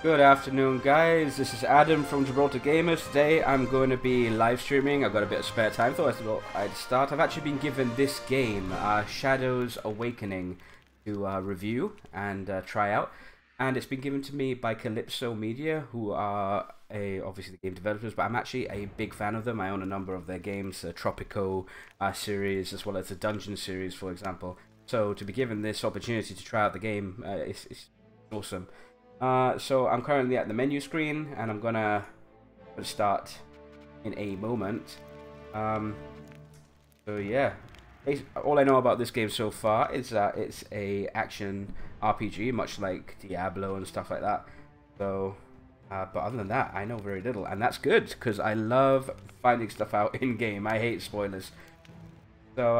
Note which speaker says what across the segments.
Speaker 1: Good afternoon, guys. This is Adam from Gibraltar Gamer. Today I'm going to be live streaming. I've got a bit of spare time, so I thought I'd start. I've actually been given this game, Shadows Awakening, to review and try out. And it's been given to me by Calypso Media, who are obviously the game developers, but I'm actually a big fan of them. I own a number of their games, the Tropico series, as well as the Dungeon series, for example. So to be given this opportunity to try out the game, it's awesome. So I'm currently at the menu screen, and I'm gonna start in a moment. So yeah, all I know about this game so far is that it's a action RPG, much like Diablo and stuff like that. So, but other than that, I know very little, and that's good because I love finding stuff out in game. I hate spoilers. So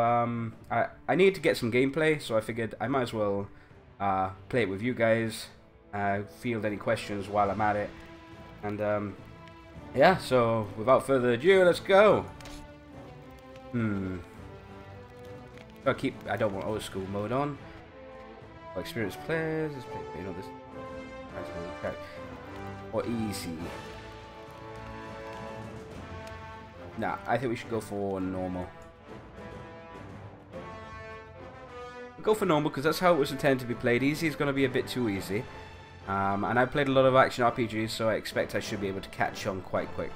Speaker 1: I need to get some gameplay, so I figured I might as well play it with you guys. Field any questions while I'm at it, and yeah, so without further ado, let's go. I don't want old school mode on. Experienced players, you know, this or easy. Nah, I think we should go for normal. Go for normal because that's how it was intended to be played. Easy is going to be a bit too easy. And I've played a lot of action RPGs, so I expect I should be able to catch on quite quick.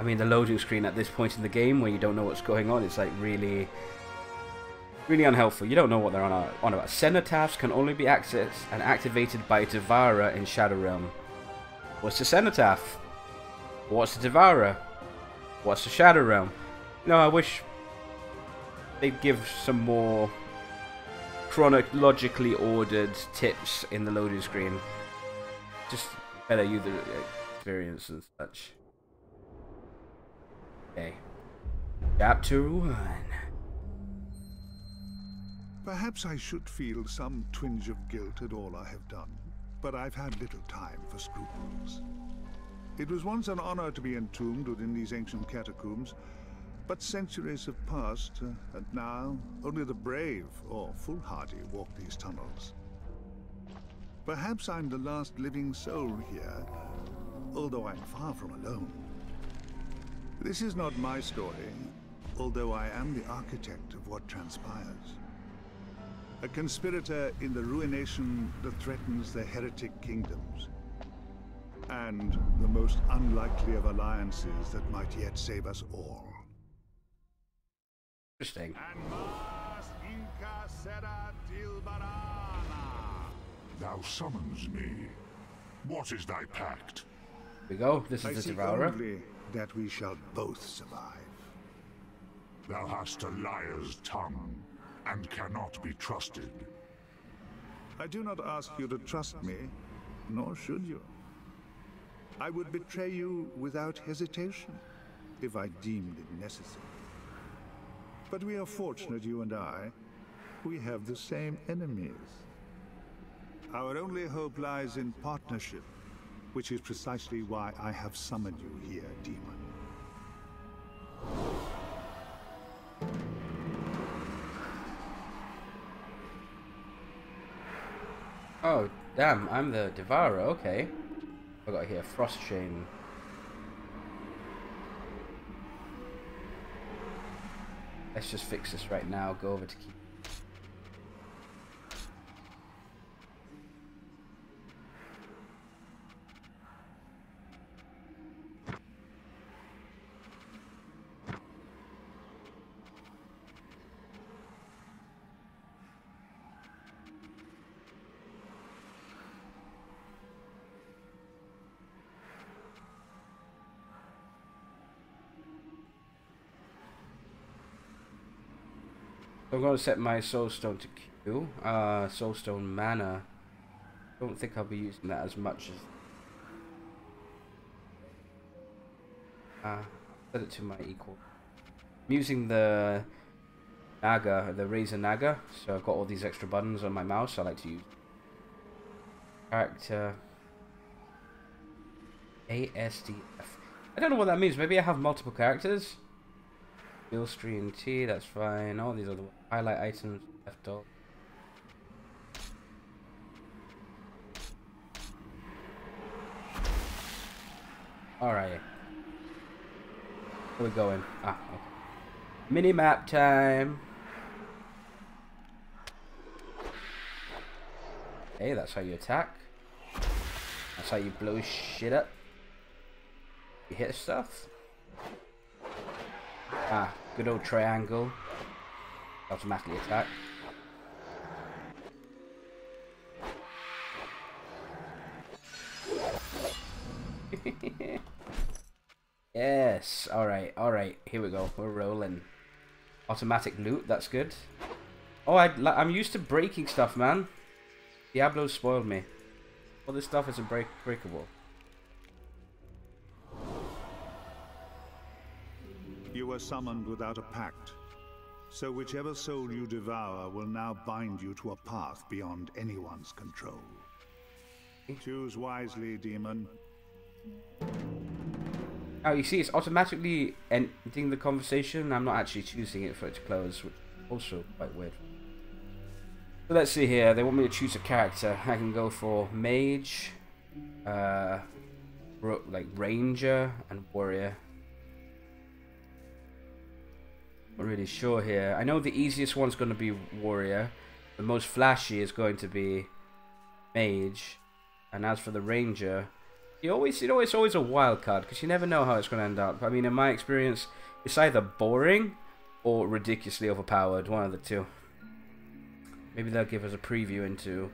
Speaker 1: I mean, the loading screen at this point in the game, where you don't know what's going on, it's like really unhelpful. You don't know what they're on about. Cenotaphs can only be accessed and activated by Devourer in Shadow Realm. What's the Cenotaph? What's the Devourer? What's the Shadow Realm? You know, I wish they'd give some more chronologically ordered tips in the loading screen. Just better user experience and such. Okay. Chapter 1.
Speaker 2: Perhaps I should feel some twinge of guilt at all I have done, but I've had little time for scruples. It was once an honor to be entombed within these ancient catacombs, but centuries have passed, and now only the brave or foolhardy walk these tunnels. Perhaps I'm the last living soul here, although I'm far from alone. This is not my story, although I am the architect of what transpires. A conspirator in the ruination that threatens the heretic kingdoms. And the most unlikely of alliances that might yet save us all.
Speaker 1: Interesting.
Speaker 3: Thou summons me. What is thy pact?
Speaker 1: Here we go. This is the Devourer.
Speaker 2: Only that we shall both survive.
Speaker 3: Thou hast a liar's tongue, and cannot be trusted.
Speaker 2: I do not ask you to trust me, nor should you. I would betray you without hesitation, if I deemed it necessary. But we are fortunate, you and I. We have the same enemies. Our only hope lies in partnership, which is precisely why I have summoned you here, demon.
Speaker 1: Oh, damn, I'm the Devourer, okay. I got here, Frost Chain. Let's just fix this right now, go over to keep. I'm going to set my Soulstone to Q. Soulstone mana. Don't think I'll be using that as much as. Set it to my equal. I'm using the Naga, the Razor Naga, so I've got all these extra buttons on my mouse. I like to use character. ASDF. I don't know what that means. Maybe I have multiple characters. Bill stream T, that's fine. All these other highlight items left off. Alright. Where are we going? Ah, okay. Mini map time. Okay, that's how you attack. That's how you blow shit up. You hit stuff. Ah, good old triangle. Automatically attack. Yes, alright, here we go, we're rolling. Automatic loot, that's good. Oh, I'm used to breaking stuff, man. Diablo spoiled me. All this stuff isn't breakable.
Speaker 2: You were summoned without a pact, so whichever soul you devour will now bind you to a path beyond anyone's control. Choose wisely, demon.
Speaker 1: Oh, you see, it's automatically ending the conversation. I'm not actually choosing it for it to close, which is also quite weird. So let's see here. They want me to choose a character. I can go for mage, like ranger and warrior. Not really sure here. I know the easiest one's going to be warrior. The most flashy is going to be mage. And as for the ranger, it's always a wild card because you never know how it's going to end up. I mean, in my experience, it's either boring or ridiculously overpowered. One of the two. Maybe they'll give us a preview into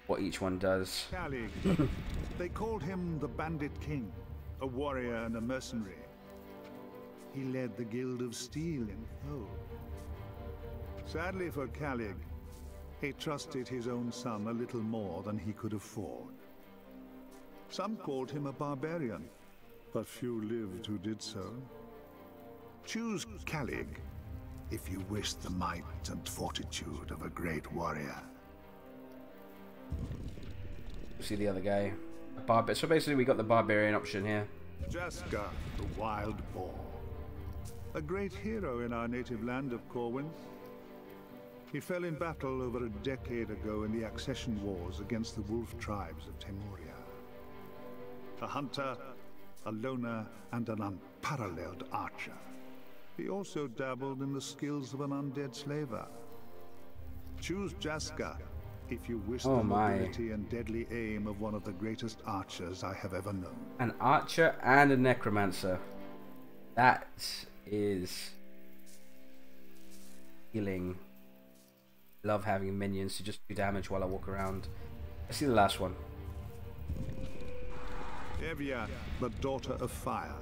Speaker 1: what each one does.
Speaker 2: Calig. They called him the Bandit King, a warrior and a mercenary. He led the Guild of Steel in Foe. Sadly for Calig, he trusted his own son a little more than he could afford. Some called him a barbarian, but few lived who did so. Choose Calig if you wish the might and fortitude of a great warrior.
Speaker 1: See the other guy. So basically we got the barbarian option here.
Speaker 2: Jaska, the wild boar. A great hero in our native land of Corwin. He fell in battle over a decade ago in the accession wars against the wolf tribes of Temuria. A hunter, a loner, and an unparalleled archer. He also dabbled in the skills of an undead slaver. Choose Jaska if you wish the mobility and deadly aim of one of the greatest archers I have ever known.
Speaker 1: An archer and a necromancer. That is healing. Love having minions to just do damage while I walk around. Let's see the last one.
Speaker 2: Evia, the daughter of fire.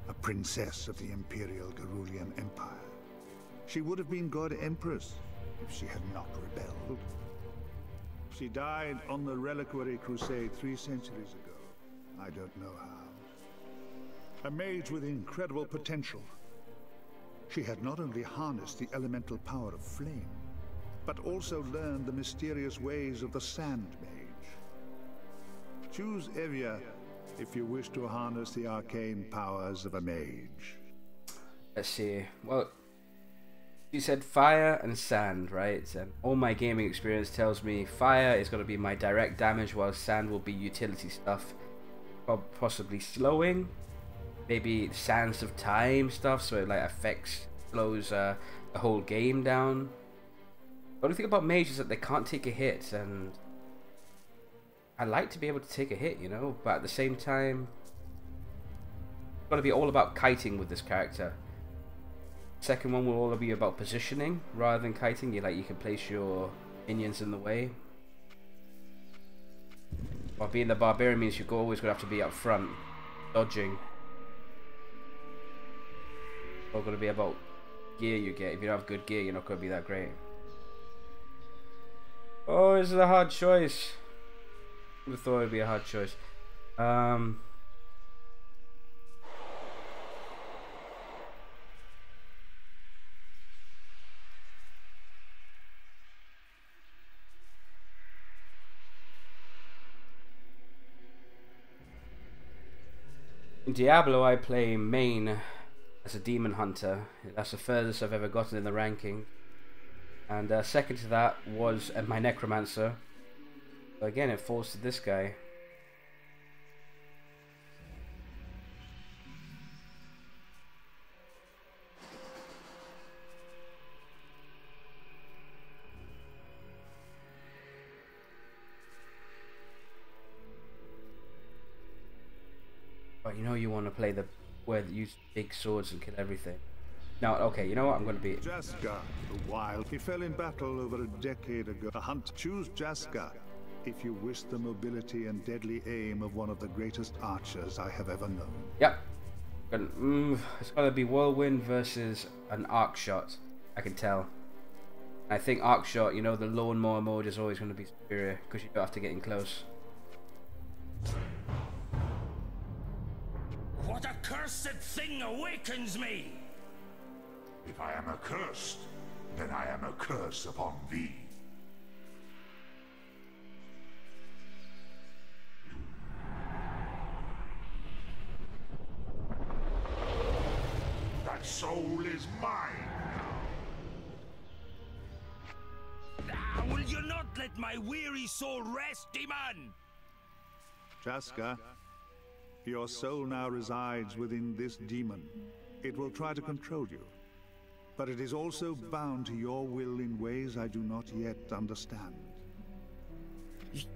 Speaker 2: A princess of the Imperial Garulian Empire. She would have been God Empress if she had not rebelled. She died on the Reliquary Crusade 3 centuries ago. I don't know how. A mage with incredible potential. She had not only harnessed the elemental power of flame, but also learned the mysterious ways of the Sand Mage. Choose Evia if you wish to harness the arcane powers of a mage.
Speaker 1: Let's see. Well, you said fire and sand, right? And all my gaming experience tells me fire is going to be my direct damage, while sand will be utility stuff. Possibly slowing. Maybe Sands of Time stuff, so it like slows the whole game down. The only thing about mage is that they can't take a hit, and I like to be able to take a hit, you know, but at the same time, it's got to be all about kiting with this character. Second one will all be about positioning rather than kiting. You can place your minions in the way. While being the barbarian means you're always going to have to be up front, dodging. It's all going to be about gear you get. If you don't have good gear, you're not going to be that great. Oh, this is a hard choice. I thought it would be a hard choice. In Diablo, I play main as a demon hunter. That's the furthest I've ever gotten in the ranking. And second to that was my necromancer. So again, it falls to this guy. But you know you want to play the where you use big swords and kill everything. Now, okay, you know what? I'm going to be...
Speaker 2: Jaska, the wild. He fell in battle over a decade ago. The hunt. Choose Jaska if you wish the mobility and deadly aim of one of the greatest archers I have ever known.
Speaker 1: Yep. It's going to be whirlwind versus an arc shot. I can tell. I think arc shot, you know, the lawnmower mode is always going to be superior because you don't have to get in close.
Speaker 4: What accursed thing awakens me?
Speaker 3: If I am accursed, then I am a curse upon thee. That soul is mine now.
Speaker 4: Ah, will you not let my weary soul rest, demon?
Speaker 2: Jaska, your soul now resides within this demon. It will try to control you, but it is also bound to your will in ways I do not yet understand.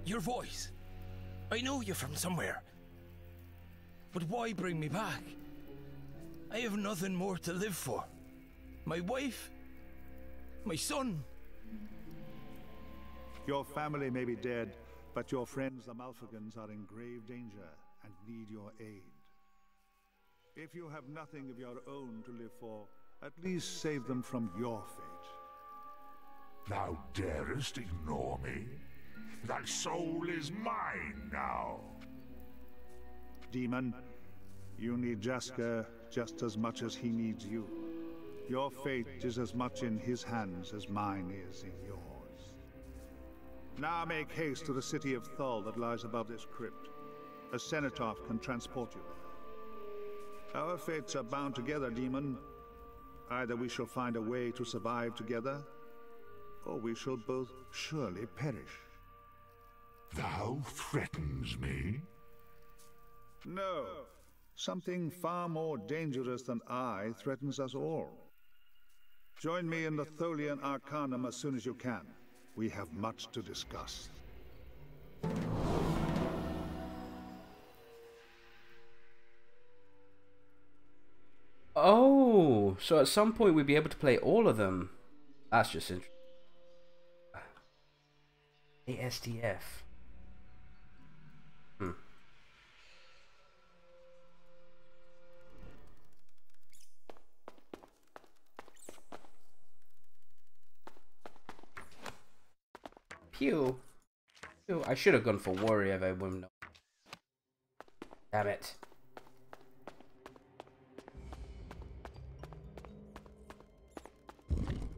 Speaker 4: Your voice. I know you from somewhere. But why bring me back? I have nothing more to live for. My wife, my son.
Speaker 2: Your family may be dead, but your friends the Malfigans are in grave danger and need your aid. If you have nothing of your own to live for, at least save them from your fate.
Speaker 3: Thou darest ignore me? Thy soul is mine now.
Speaker 2: Demon, you need Jaska just as much as he needs you. Your fate is as much in his hands as mine is in yours. Now make haste to the city of Thul that lies above this crypt. A cenotaph can transport you there. Our fates are bound together, demon. Either we shall find a way to survive together, or we shall both surely perish.
Speaker 3: Thou threatens me?
Speaker 2: No. Something far more dangerous than I threatens us all. Join me in the Tholian Arcanum as soon as you can. We have much to discuss.
Speaker 1: Oh, so at some point we'd be able to play all of them. That's just interesting. ASDF. Pew. Pew. I should have gone for warrior if I wouldn't know. Damn it.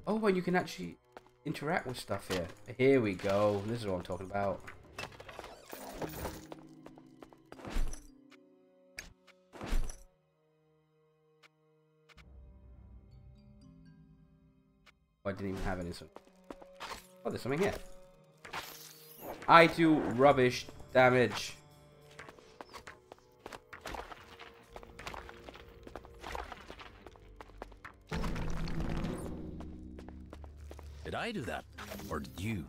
Speaker 1: Oh, and you can actually interact with stuff here. Here we go. This is what I'm talking about. Oh, I didn't even have any. Oh, there's something here. I do rubbish damage.
Speaker 4: Did I do that? Or did you?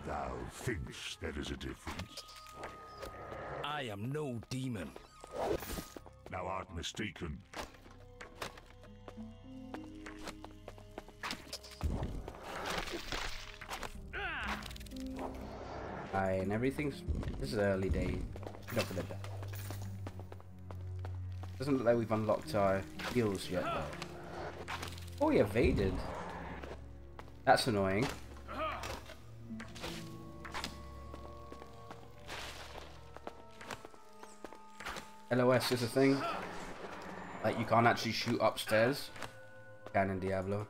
Speaker 3: Thou thinkst there is a difference?
Speaker 4: I am no demon.
Speaker 3: Thou art mistaken.
Speaker 1: And everything's... This is early days. Don't forget that. Doesn't look like we've unlocked our heals yet, though. Oh, he evaded. That's annoying. LOS is a thing. Like, you can't actually shoot upstairs. You can in Diablo.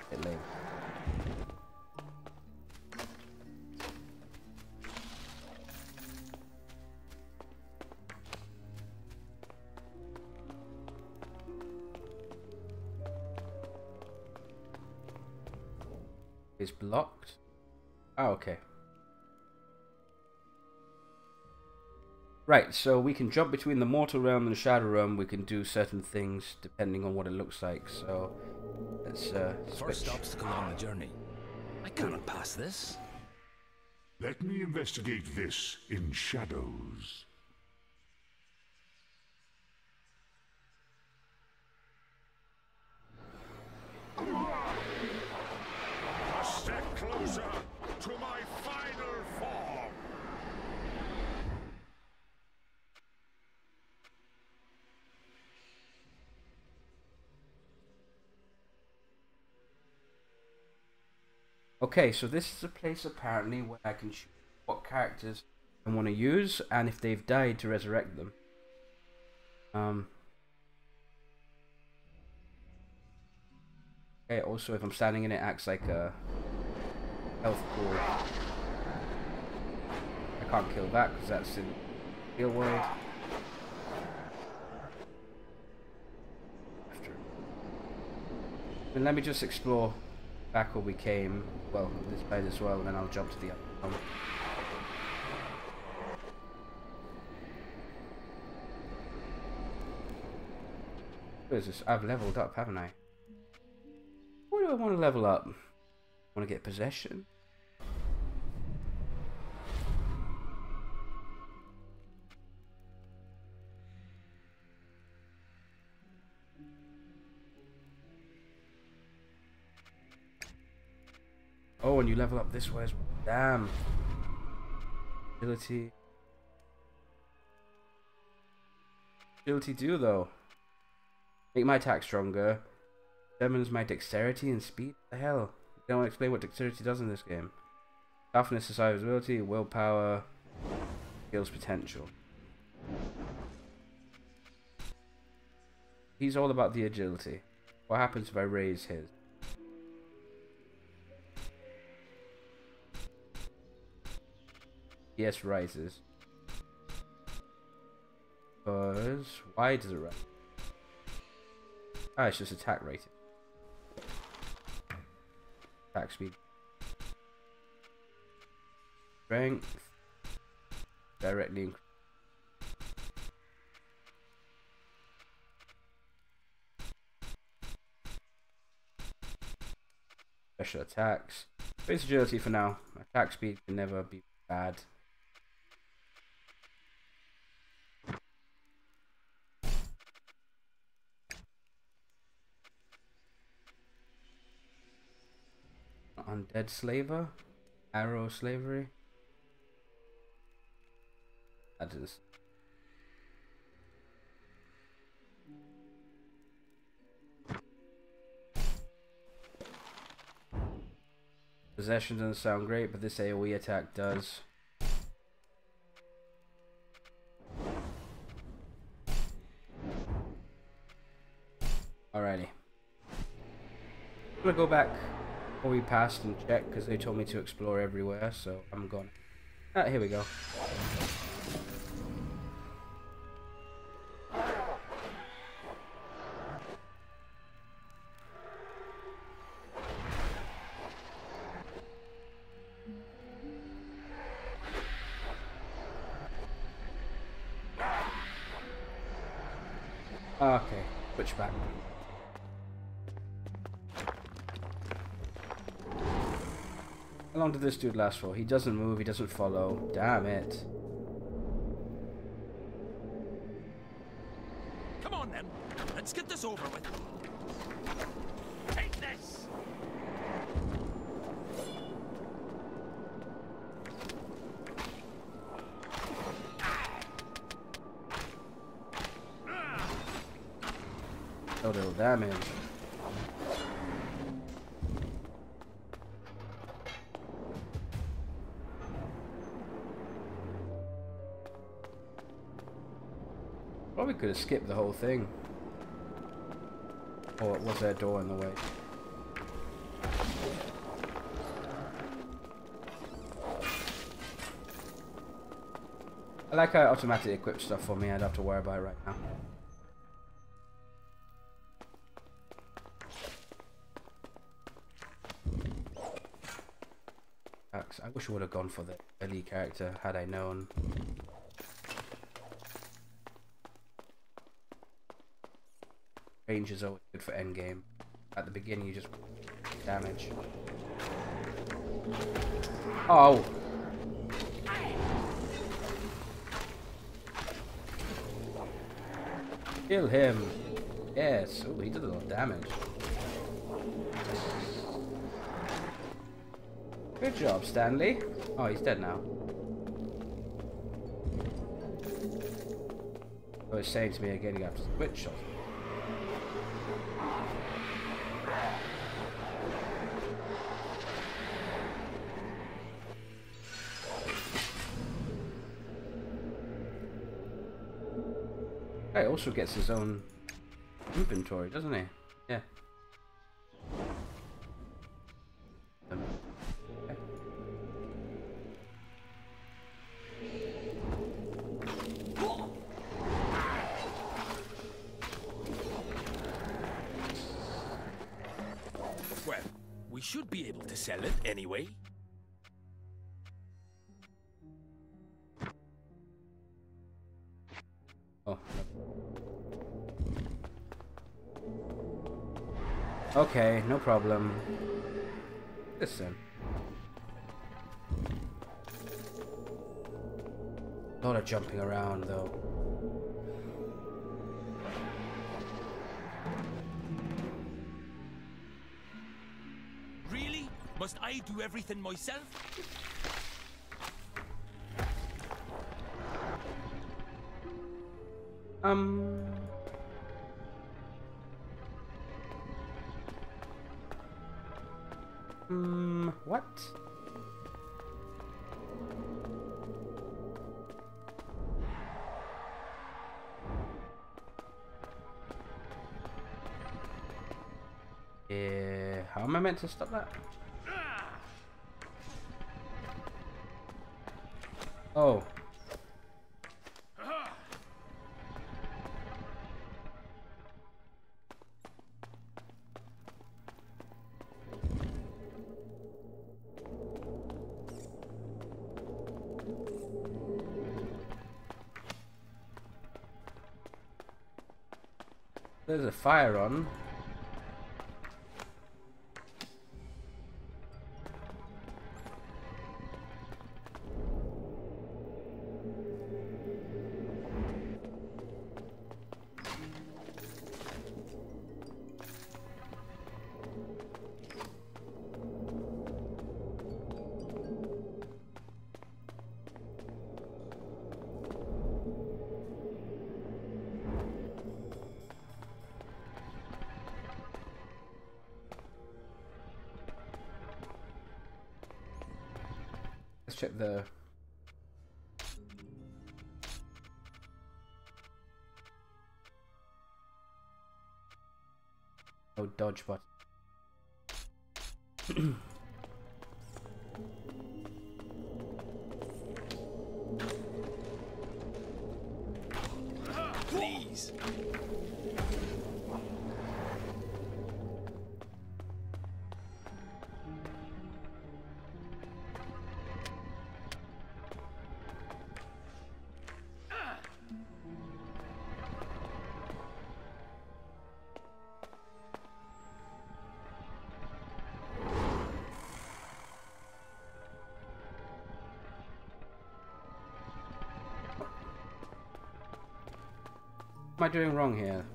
Speaker 1: Bit lame. It's blocked. Oh, okay. Right, so we can jump between the mortal realm and the shadow realm. We can do certain things depending on what it looks like. So let's
Speaker 4: First
Speaker 1: switch.
Speaker 4: obstacle on the journey. I cannot pass this.
Speaker 3: Let me investigate this in shadows. A step closer to my final form.
Speaker 1: Okay, so this is a place apparently where I can choose what characters I want to use and if they've died to resurrect them. Okay, also if I'm standing in it, acts like a health pool. I can't kill that because that's in the real world. Then let me just explore back where we came. Well, this side as well, and then I'll jump to the other one. What is this? I've leveled up, haven't I? What do I want to level up? Want to get possession? Oh, and you level up this way as well. Damn. Agility. Agility do though. Make my attack stronger. Determines my dexterity and speed. What the hell? You don't want to explain what dexterity does in this game. Toughness, survivability, willpower, skills potential. He's all about the agility. What happens if I raise his? Yes, rises. Because why does it rise? Ah, it's just attack rating. Attack speed. Strength. Directly increase. Special attacks. Base agility for now. Attack speed can never be bad. Undead slaver? Arrow slavery? That is. Possession doesn't sound great, but this AoE attack does. Alrighty. I'm gonna go back where we passed and check because they told me to explore everywhere, so I'm going. Ah, here we go. Okay, switch back. How long did this dude last for? He doesn't move, he doesn't follow. Damn it.
Speaker 4: Come on then, let's get this over with. Take this!
Speaker 1: So little damage. Probably could have skipped the whole thing. Or was there a door in the way? I like how it automatically equips stuff for me. I don't have to worry about it right now. I wish I would have gone for the early character had I known. Range is always good for endgame. At the beginning, you just damage. Oh! Kill him! Yes! Oh, he did a lot of damage. Good job, Stanley. Oh, he's dead now. Oh, he's saying to me again, you have to switch. He also gets his own inventory, doesn't he? Yeah. Okay.
Speaker 4: Well, we should be able to sell it anyway.
Speaker 1: Oh. Okay, no problem. Listen. A lot of jumping around, though.
Speaker 4: Really? Must I do everything myself?
Speaker 1: What? Yeah, how am I meant to stop that? Oh. There's a fire on. Let's check the... Oh, dodge button.
Speaker 4: Please.
Speaker 1: What am I doing wrong here?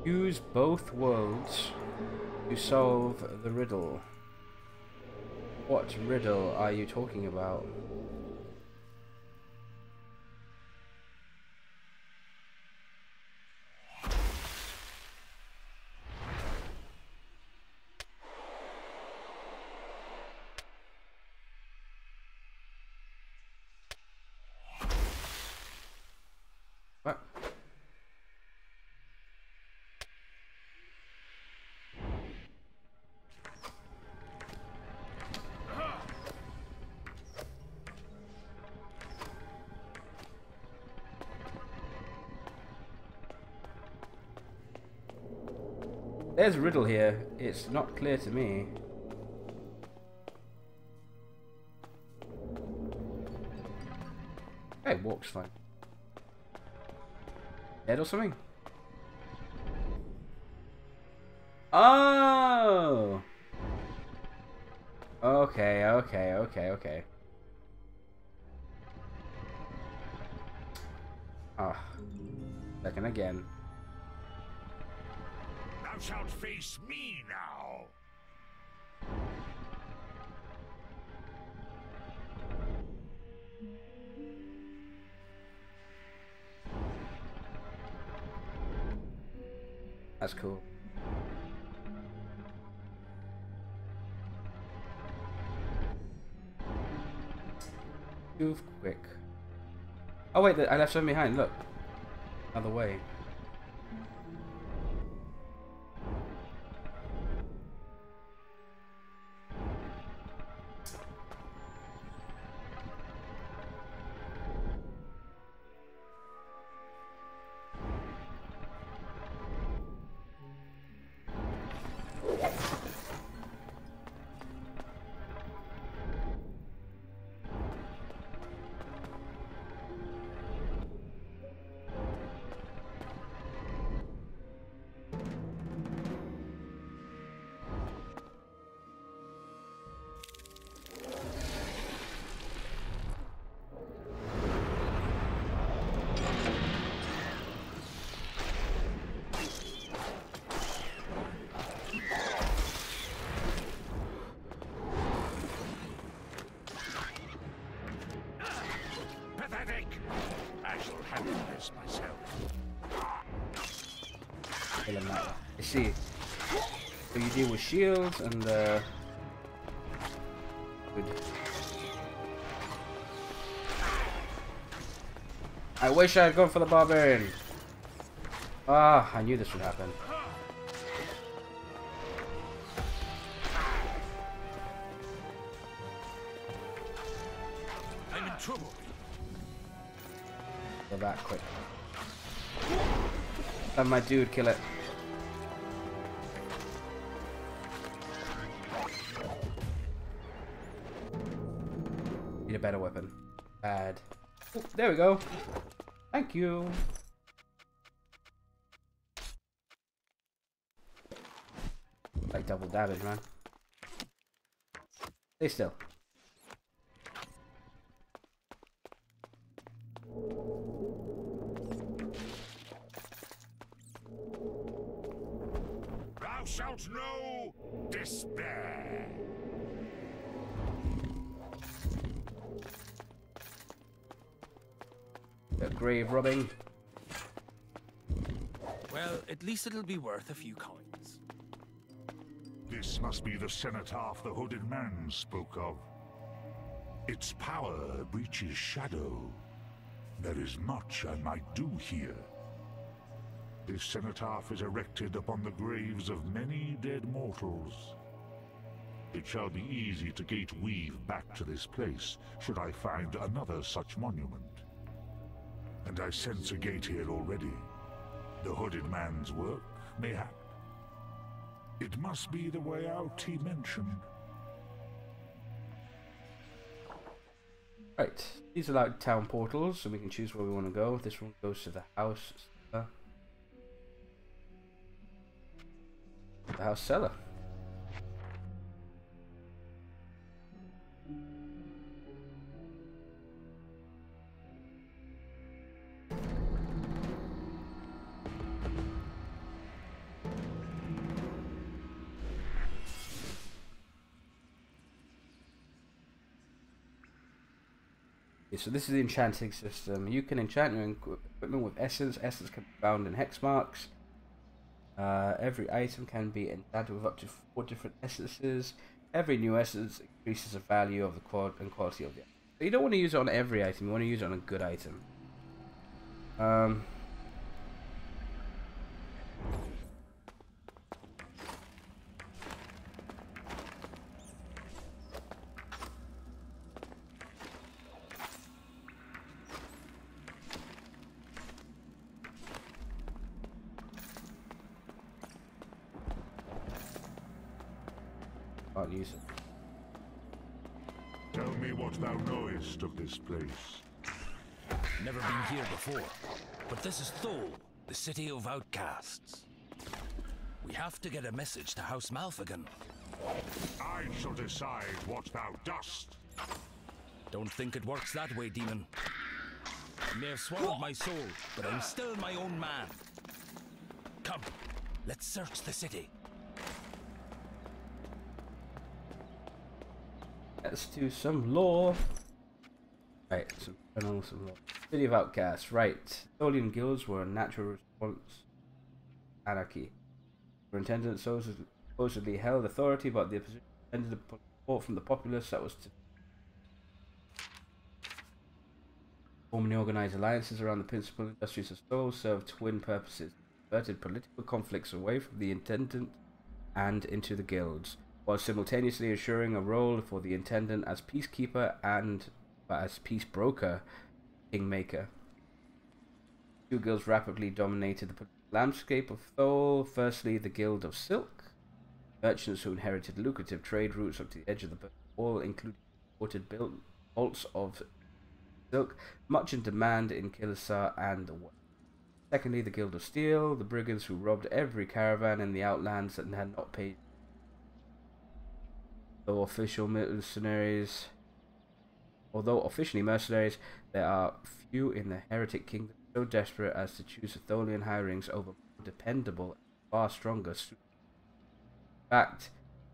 Speaker 1: Use both worlds to solve the riddle. What riddle are you talking about? What? There's a riddle here. It's not clear to me. Hey, walk's fine. Dead or something? Oh! Okay, okay, okay, okay. Ah. Second again.
Speaker 3: Thou shalt face me now.
Speaker 1: That's cool. Move quick. Oh wait, I left something behind. Look, other way. I see. So you deal with shields and good. I wish I had gone for the barbarian. Ah, I knew this would happen.
Speaker 4: I'm in trouble.
Speaker 1: Go back quick. Have my dude kill it. Need a better weapon. Bad. Oh, there we go. Thank you. Like double damage, man. Stay still.
Speaker 3: Thou shalt know despair.
Speaker 1: Bit of grave robbing.
Speaker 4: Well, at least it'll be worth a few coins.
Speaker 3: This must be the cenotaph the hooded man spoke of. Its power breaches shadow. There is much I might do here. This cenotaph is erected upon the graves of many dead mortals. It shall be easy to gate weave back to this place, should I find another such monument. And I sense a gate here already. The hooded man's work, mayhap. It must be the way out he mentioned.
Speaker 1: Right, these are like town portals, so we can choose where we want to go. This one goes to the house. The house cellar. So this is the enchanting system. You can enchant your equipment with essence. Essence can be found in hex marks. Every item can be enchanted with up to 4 different essences. Every new essence increases the value of the quality of the item. So you don't want to use it on every item. You want to use it on a good item. Can't use it.
Speaker 3: Tell me what thou knowest of this place.
Speaker 4: Never been here before, but this is Thole, the city of outcasts. We have to get a message to House Malfigan.
Speaker 3: I shall decide what thou dost.
Speaker 4: Don't think it works that way, demon. I may have swallowed my soul, but I'm still my own man. Come, let's search the city.
Speaker 1: Let's do some lore. Right, some law. City of Outcasts. Right, Tholian guilds were a natural response to anarchy. Superintendent supposedly held authority, but the opposition ended upon support from the populace that was to formally organized alliances around the principal industries of Thole served twin purposes: diverted political conflicts away from the intendant and into the guilds, while simultaneously assuring a role for the intendant as peacekeeper and as peace broker, kingmaker. Two guilds rapidly dominated the political landscape of Thole. Firstly, the Guild of Silk, merchants who inherited lucrative trade routes up to the edge of the wall, including imported bolts of silk, much in demand in Kilisar and the West. Secondly, the Guild of Steel, the brigands who robbed every caravan in the outlands and had not paid. Although officially mercenaries, there are few in the heretic kingdom so desperate as to choose the Tholian hirings over more dependable and far stronger suitors. In fact,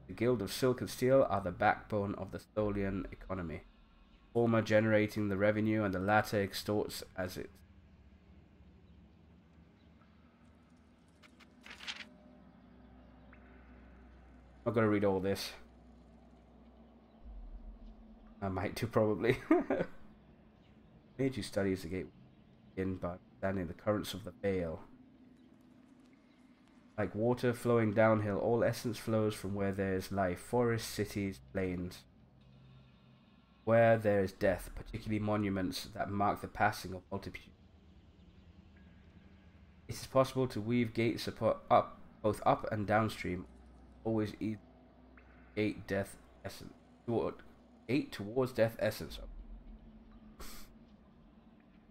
Speaker 1: the Guild of Silk and Steel are the backbone of the Tholian economy, the former generating the revenue and the latter extorts as it. I'm not going to read all this. I might do, probably. Made you studies the gate in by understanding the currents of the Vale. Like water flowing downhill, all essence flows from where there is life: forests, cities, plains. Where there is death, particularly monuments that mark the passing of multitudes. It is possible to weave gates both up and downstream, always either gate death essence. Gate towards death essence.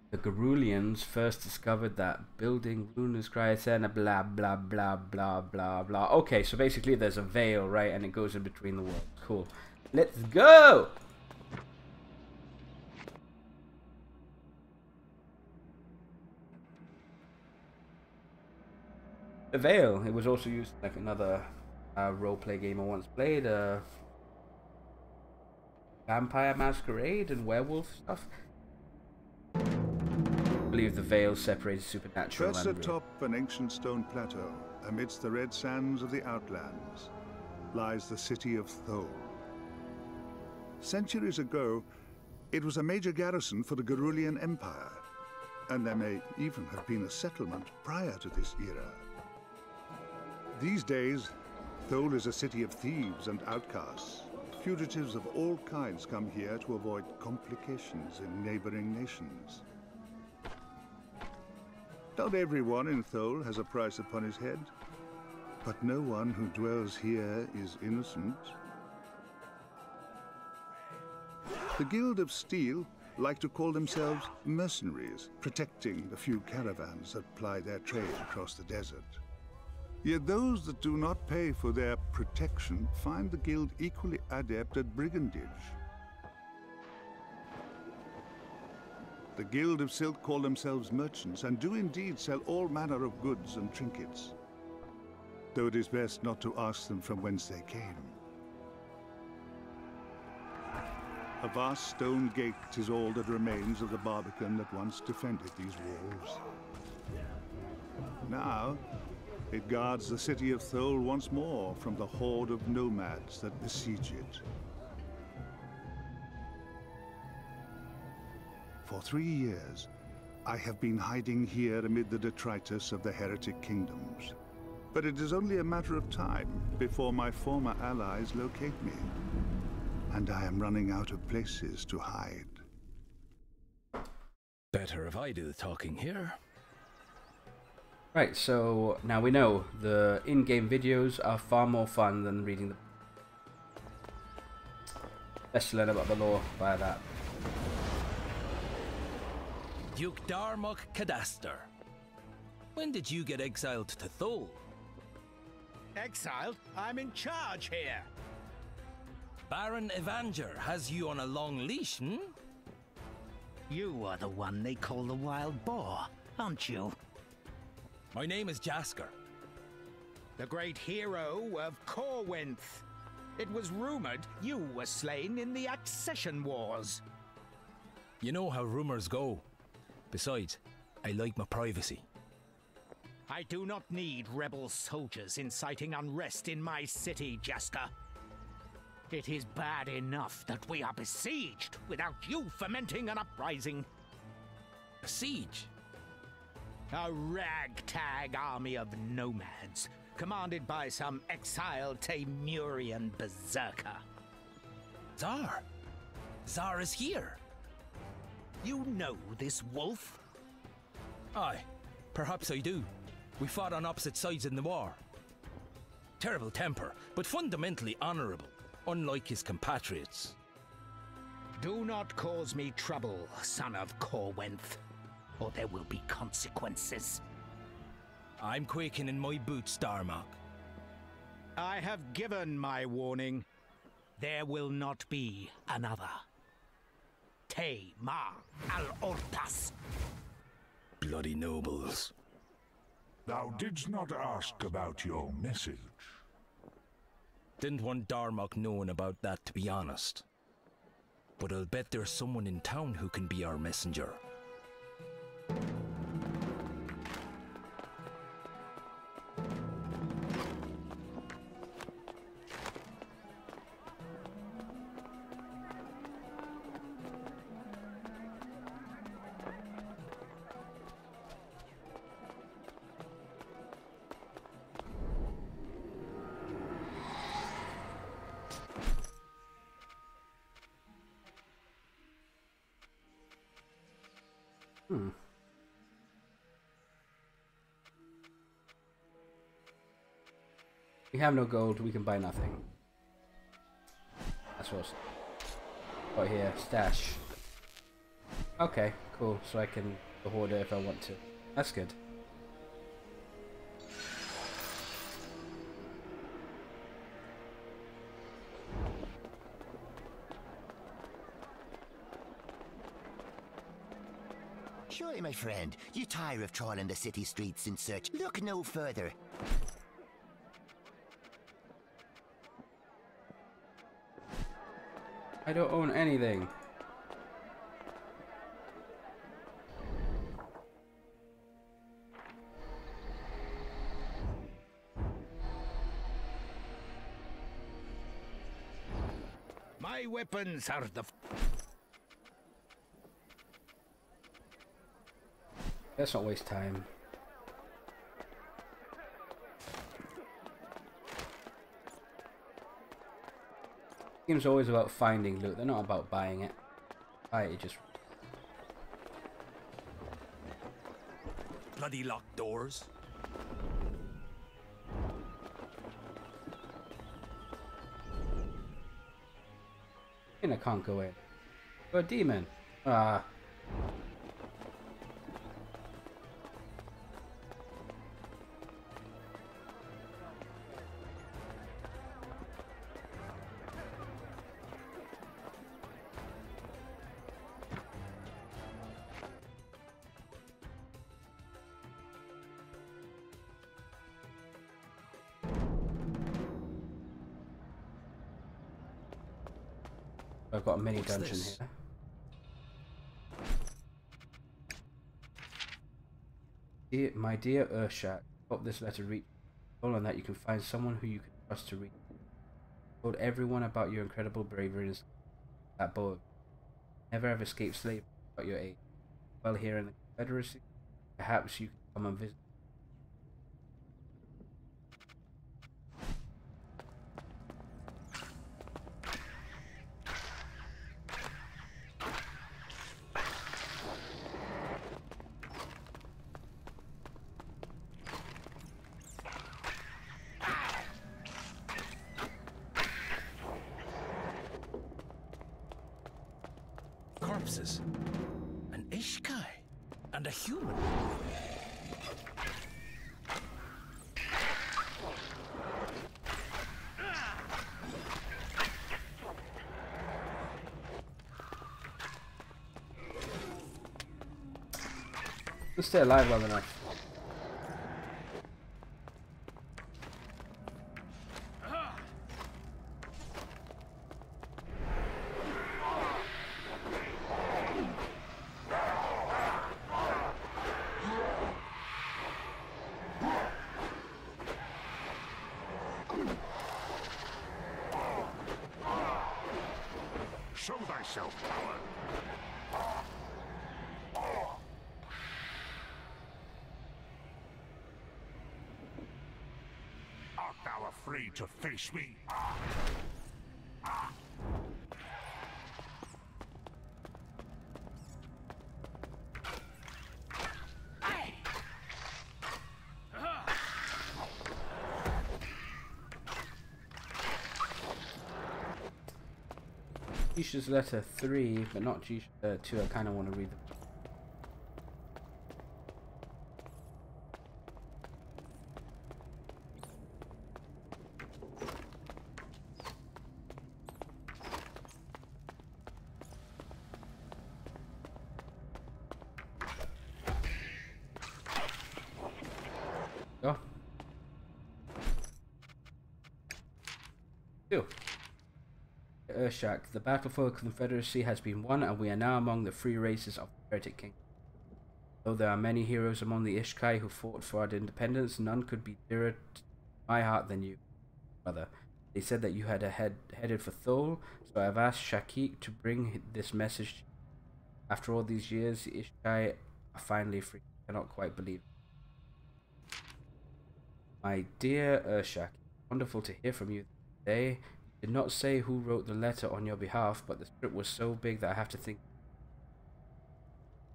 Speaker 1: The Garulians first discovered that building runas Cryotena, blah blah blah blah blah blah. Okay, so basically there's a veil, right, and it goes in between the worlds. Cool. Let's go! The veil. It was also used like another roleplay game I once played. Vampire Masquerade and werewolf stuff. I believe the veil separates supernatural
Speaker 2: Perched
Speaker 1: and real.
Speaker 2: atop an ancient stone plateau, amidst the red sands of the outlands, lies the city of Thole. Centuries ago, it was a major garrison for the Garulian Empire, and there may even have been a settlement prior to this era. These days, Thole is a city of thieves and outcasts. Fugitives of all kinds come here to avoid complications in neighboring nations. Not everyone in Thole has a price upon his head, but no one who dwells here is innocent. The Guild of Steel like to call themselves mercenaries, protecting the few caravans that ply their trade across the desert. Yet those that do not pay for their protection find the guild equally adept at brigandage. The Guild of Silk call themselves merchants and do indeed sell all manner of goods and trinkets, though it is best not to ask them from whence they came. A vast stone gate is all that remains of the barbican that once defended these walls. Now, it guards the city of Thole once more from the horde of nomads that besiege it. For 3 years, I have been hiding here amid the detritus of the heretic kingdoms. But it is only a matter of time before my former allies locate me. And I am running out of places to hide.
Speaker 4: Better if I do the talking here.
Speaker 1: Right, so now we know the in-game videos are far more fun than reading the. Best learn about the lore by that.
Speaker 4: Duke Darmok Cadaster. When did you get exiled to Thule?
Speaker 5: Exiled? I'm in charge here.
Speaker 4: Baron Evanger has you on a long leash, hmm?
Speaker 5: You are the one they call the Wild Boar, aren't you?
Speaker 4: My name is Jasker.
Speaker 5: The great hero of Corwinth. It was rumored you were slain in the Accession Wars.
Speaker 4: You know how rumors go. Besides, I like my privacy.
Speaker 5: I do not need rebel soldiers inciting unrest in my city, Jasker. It is bad enough that we are besieged without you fomenting an uprising.
Speaker 4: A siege?
Speaker 5: A ragtag army of nomads, commanded by some exiled Temurian berserker.
Speaker 4: Zar! Zar is here!
Speaker 5: You know this wolf?
Speaker 4: Aye, perhaps I do. We fought on opposite sides in the war. Terrible temper, but fundamentally honourable, unlike his compatriots.
Speaker 5: Do not cause me trouble, son of Corwinth, or there will be consequences.
Speaker 4: I'm quaking in my boots, Darmok.
Speaker 5: I have given my warning. There will not be another. Te Ma al-Ortas.
Speaker 4: Bloody nobles.
Speaker 3: Thou didst not ask about your message.
Speaker 4: Didn't want Darmok knowing about that, to be honest. But I'll bet there's someone in town who can be our messenger.
Speaker 1: We have no gold, we can buy nothing. That's what's got here. Stash. Okay, cool. So I can hoard it if I want to. That's good.
Speaker 6: Surely, my friend, you tire of trawling the city streets in search. Look no further.
Speaker 1: I don't own anything.
Speaker 5: My weapons are the...
Speaker 1: Let's not waste time. Game's always about finding loot, they're not about buying it. Buy it, just...
Speaker 4: Bloody locked doors.
Speaker 1: And I can't go in. You're a demon. Ah. I've got a mini dungeon
Speaker 4: this?
Speaker 1: here. My dear Urshak, hope this letter reach. All on that you can find someone who you can trust to read. Told everyone about your incredible bravery and that boy. Never have escaped slavery without your aid. Well, here in the Confederacy, perhaps you can come and visit.
Speaker 4: corpses. An Ishkai and a human.
Speaker 1: Let's stay alive long enough.
Speaker 3: Show thyself, coward! Art thou afraid to face me?
Speaker 1: Jisha's letter 3, but not Jisha 2. I kind of want to read them. Go. Two. Urshak, the battle for the Confederacy has been won, and we are now among the free races of the Heretic King. Though there are many heroes among the Ishkai who fought for our independence, none could be dearer to my heart than you, brother. They said that you had headed for Thule, so I have asked Shakik to bring this message. After all these years, the Ishkai are finally free. I cannot quite believe it. My dear Urshak, wonderful to hear from you today. Did not say who wrote the letter on your behalf, but the script was so big that I have to think.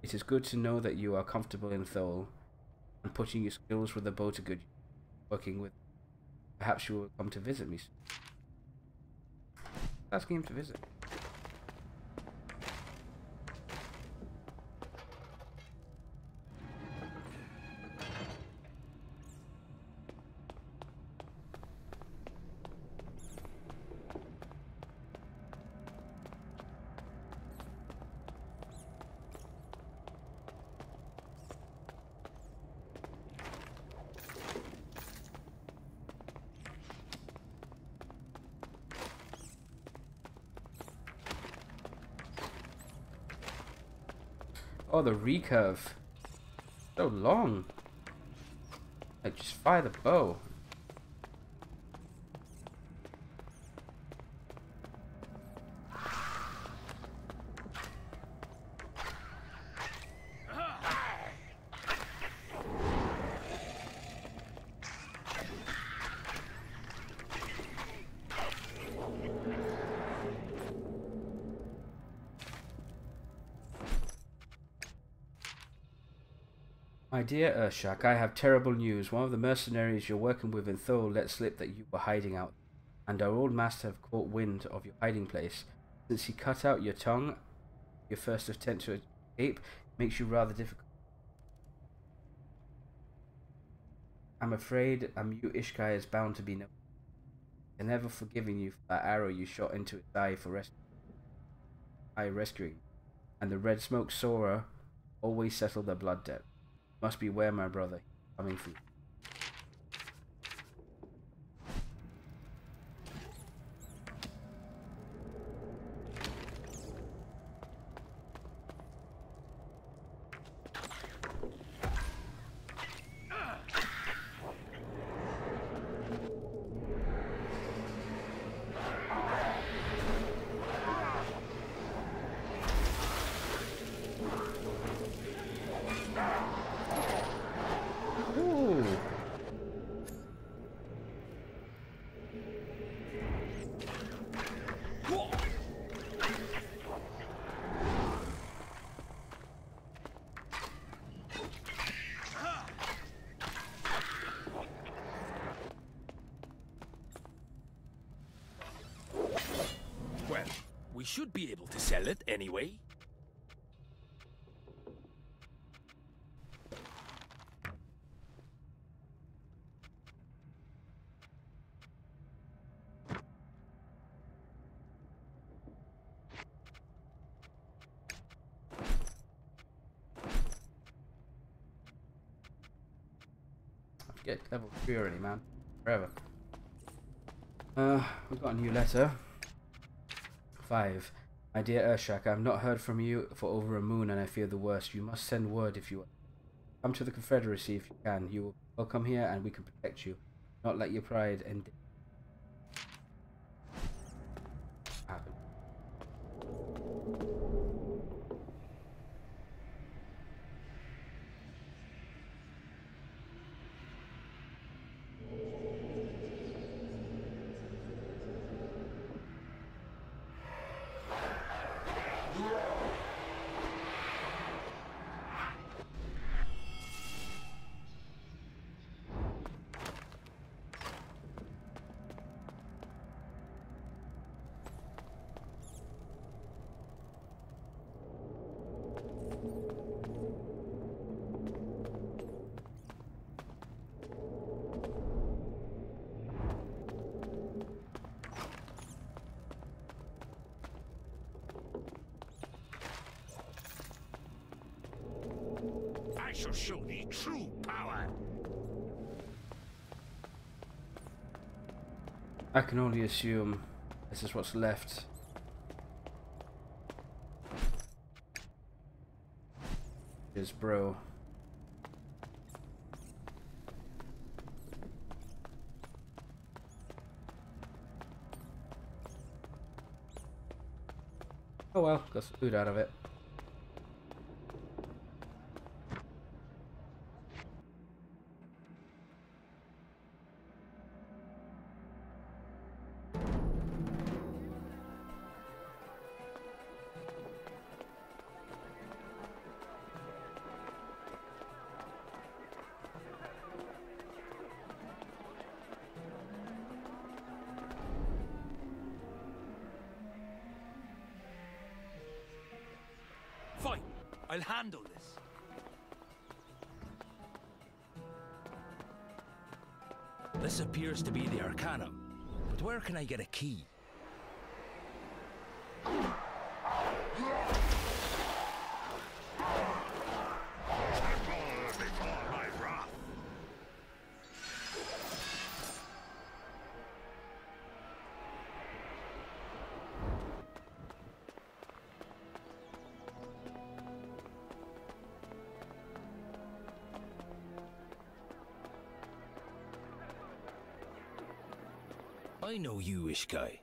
Speaker 1: It is good to know that you are comfortable in Thule and putting your skills with the bow to good use, working with. Perhaps you will come to visit me soon. Asking him to visit. Oh, the recurve. So long. Like, just fire the bow. My dear Urshak, I have terrible news. One of the mercenaries you're working with in Thule let slip that you were hiding out, and our old master have caught wind of your hiding place. Since he cut out your tongue, your first attempt to escape makes you rather difficult. I'm afraid a mute Ishkai is bound to be no. I've never forgiven you for that arrow you shot into its eye for rescuing, and the red smoke Sora always settled the blood debt. Must beware, my brother, coming for you.
Speaker 4: We should be able to sell it anyway.
Speaker 1: get level 3 already, man. Forever. We've got a new letter. 5. My dear Urshak, I have not heard from you for over a moon and I fear the worst. You must send word if you come to the Confederacy if you can. You will welcome here and we can protect you. Not let your pride and happen.
Speaker 3: I shall show thee true power.
Speaker 1: I can only assume this is what's left. Is bro. Oh well, got some food out of it.
Speaker 4: Fine, I'll handle this. This appears to be the Arcanum, but where can I get a key? I know you, Ishkai.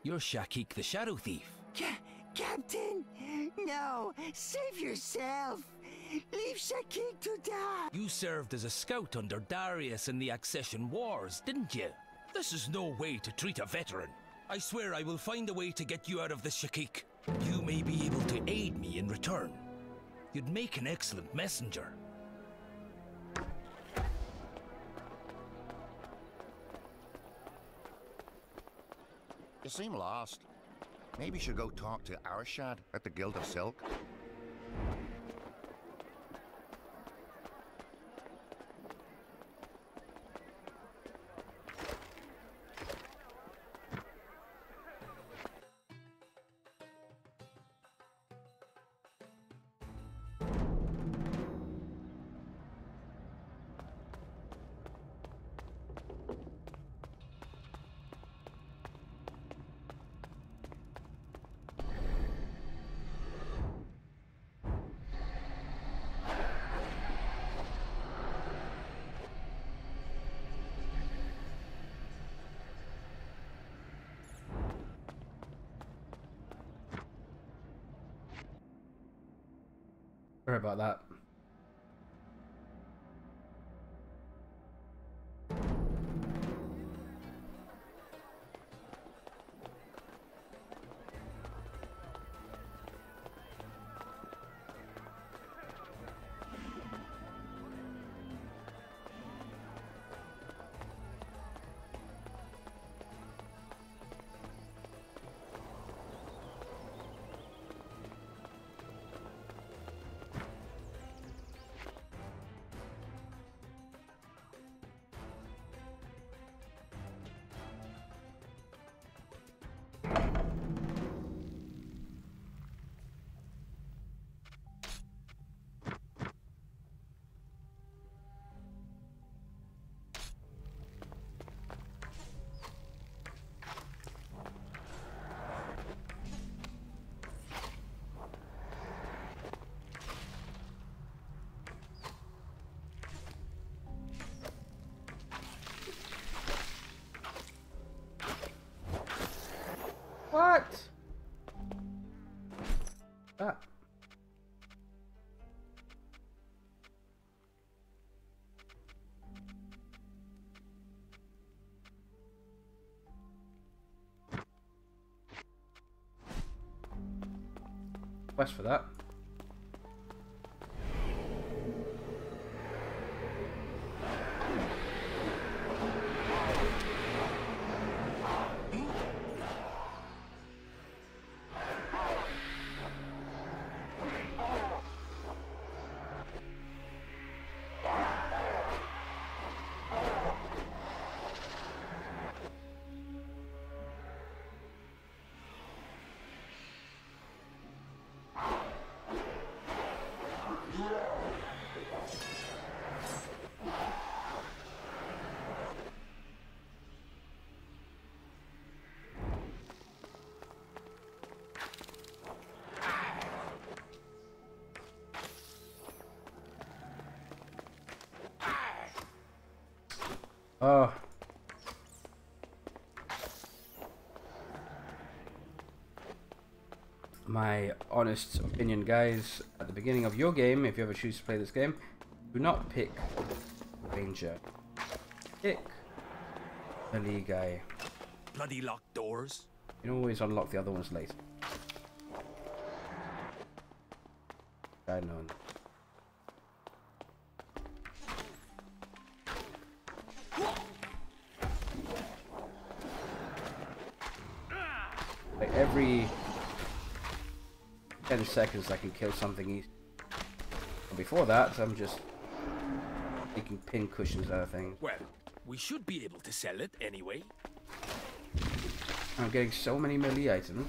Speaker 4: You're Shakik the Shadow Thief.
Speaker 6: Captain! No! Save yourself! Leave Shakik to die!
Speaker 4: You served as a scout under Darius in the Accession Wars, didn't you? This is no way to treat a veteran. I swear I will find a way to get you out of this, Shakik. You may be able to aid me in return. You'd make an excellent messenger.
Speaker 6: You seem lost. Maybe you should go talk to Arshad at the Guild of Silk.
Speaker 1: Sorry about that. quest for that. Oh. My honest opinion, guys, at the beginning of your game, if you ever choose to play this game, do not pick Ranger. Pick melee guy.
Speaker 4: Bloody locked doors.
Speaker 1: You can always unlock the other ones later. I know. Like every 10 seconds I can kill something easy. But before that, I'm just taking pin cushions out of things.
Speaker 4: Well, we should be able to sell it anyway.
Speaker 1: I'm getting so many melee items.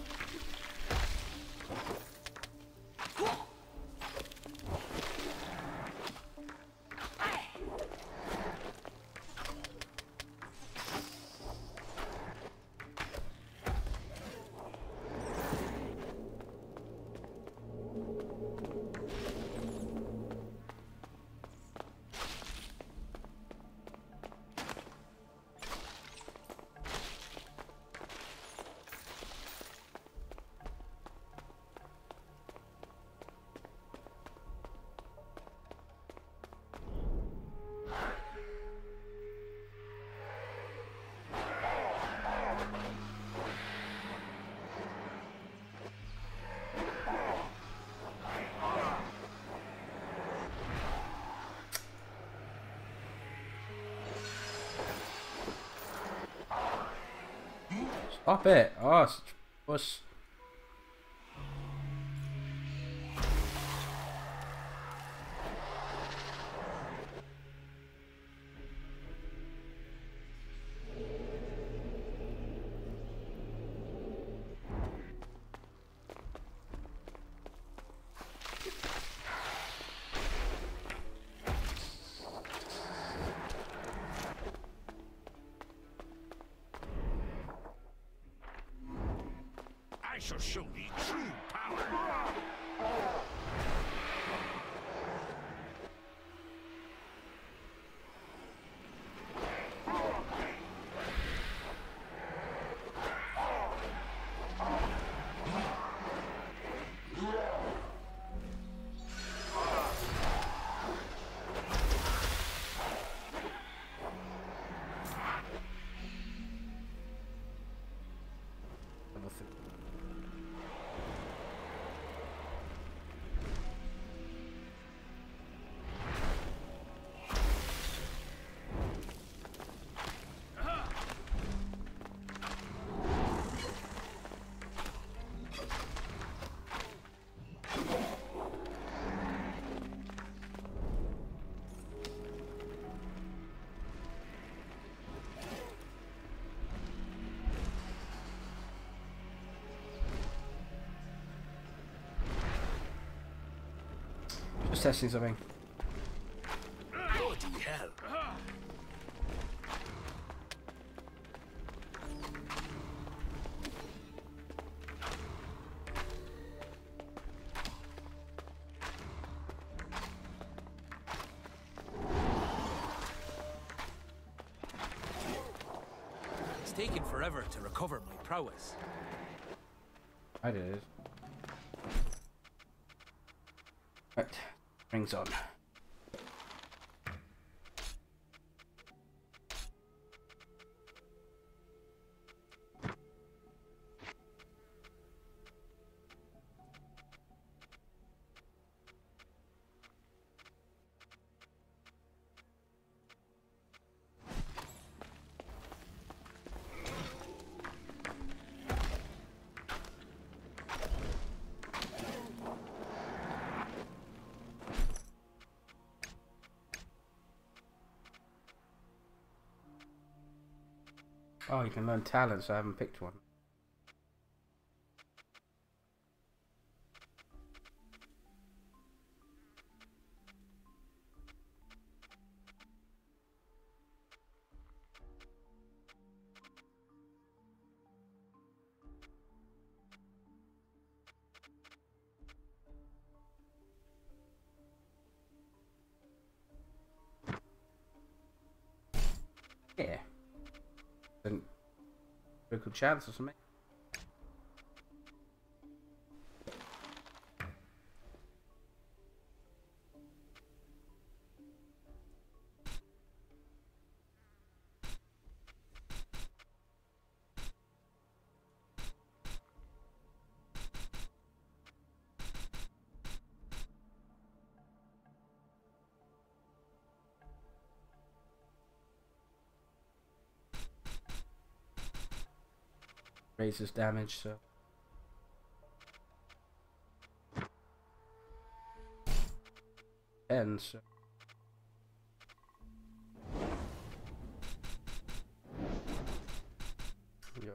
Speaker 1: Stop it! Oh, puss.
Speaker 3: I shall show thee true power.
Speaker 1: Just testing something.
Speaker 4: Bloody hell. It's taken forever to recover my prowess.
Speaker 1: I did it. Right, rings on. Oh, you can learn talents. I haven't picked one. Yeah. Critical chance or something. Raises damage, so 10, so yeah.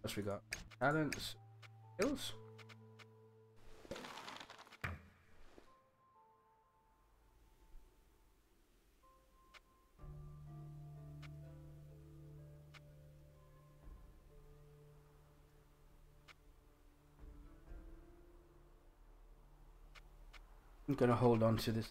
Speaker 1: What we got? Talents, skills. I'm gonna hold on to this.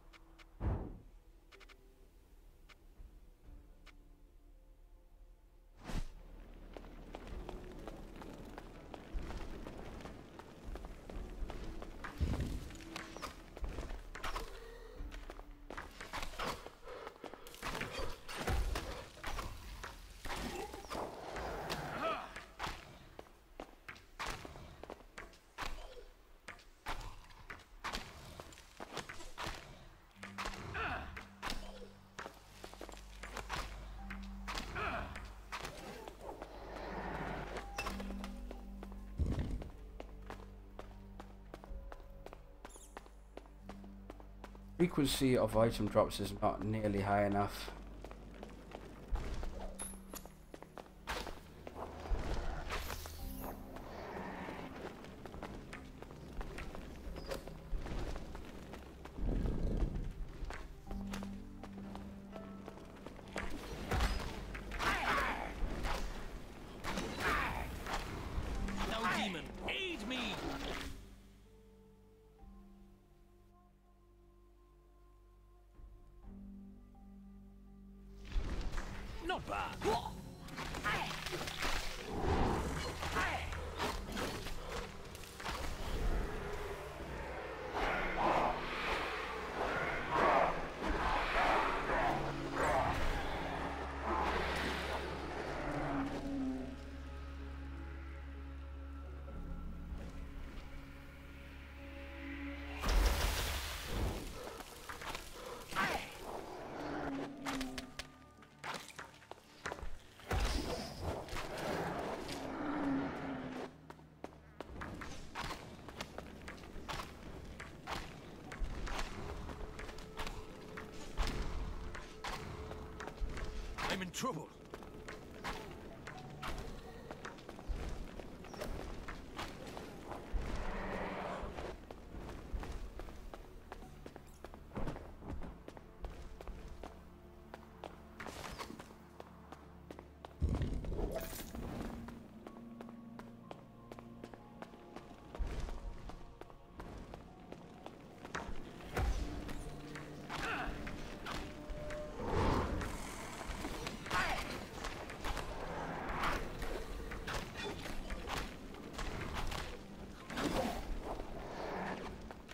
Speaker 1: Frequency of item drops is not nearly high enough.
Speaker 4: Now, demon, aid me! Not bad. I'm in trouble.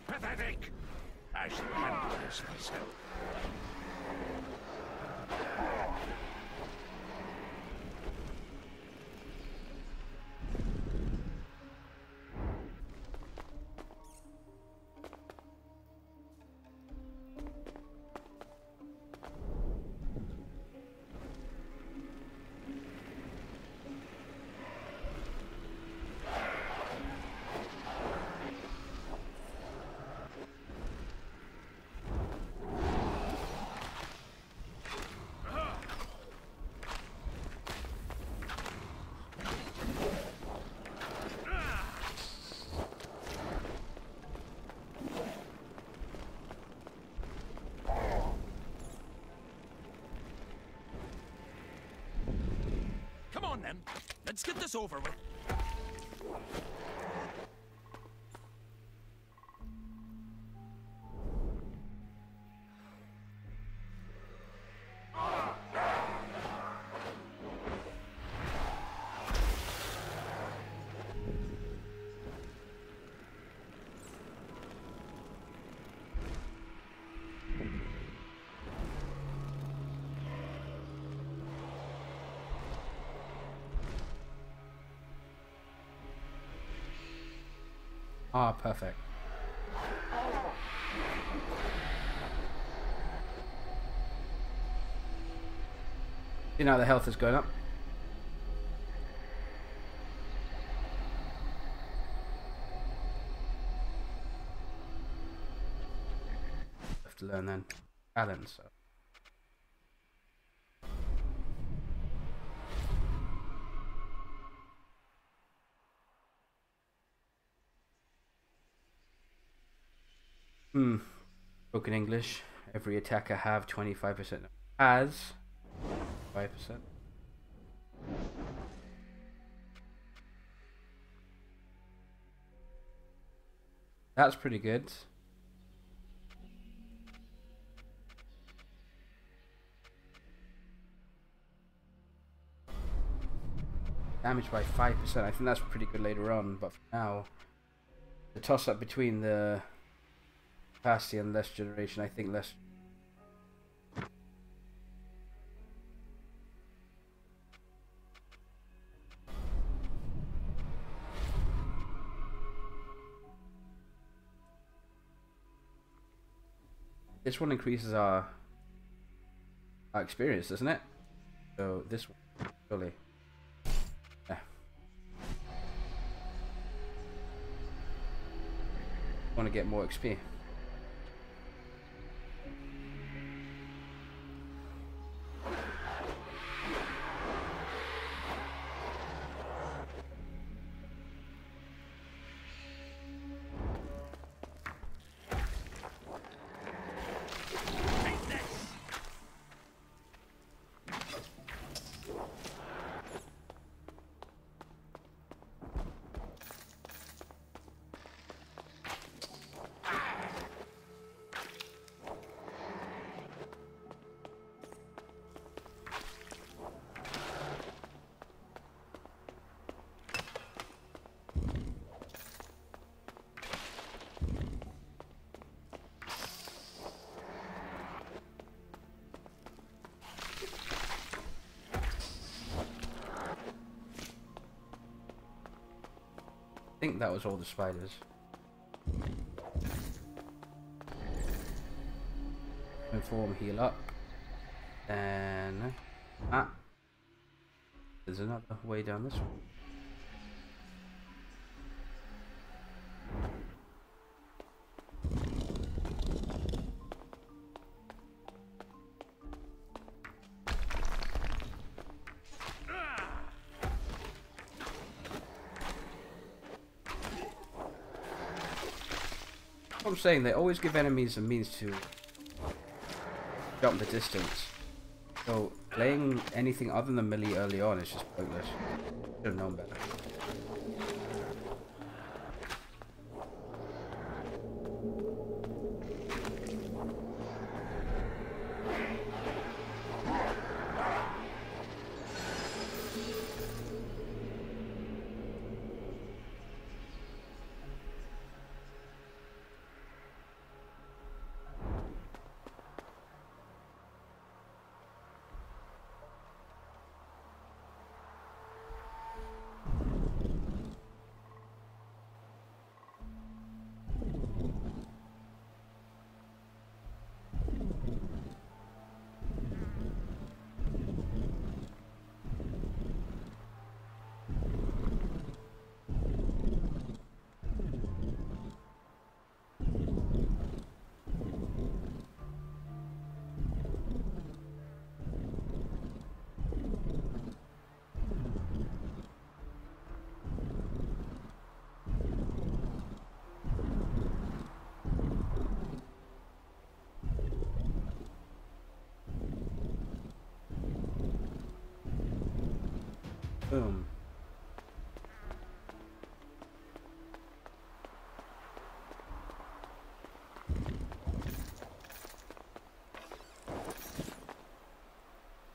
Speaker 4: Pathetic! I shall handle this myself. then. Let's get this over with.
Speaker 1: Ah, perfect. See now the health is going up. Have to learn then. Balance. So. Spoken English. Every attacker have 25%. Has 5%. That's pretty good. Damage by 5%. I think that's pretty good later on, but for now, the toss up between the capacity and less generation, I think less. This one increases our experience, doesn't it? So this one, surely. Yeah. Want to get more XP. I think that was all the spiders. Inform, heal up. Then there's another way down this one. I'm saying they always give enemies a means to jump the distance. So playing anything other than melee early on is just pointless. Should have known better. Boom.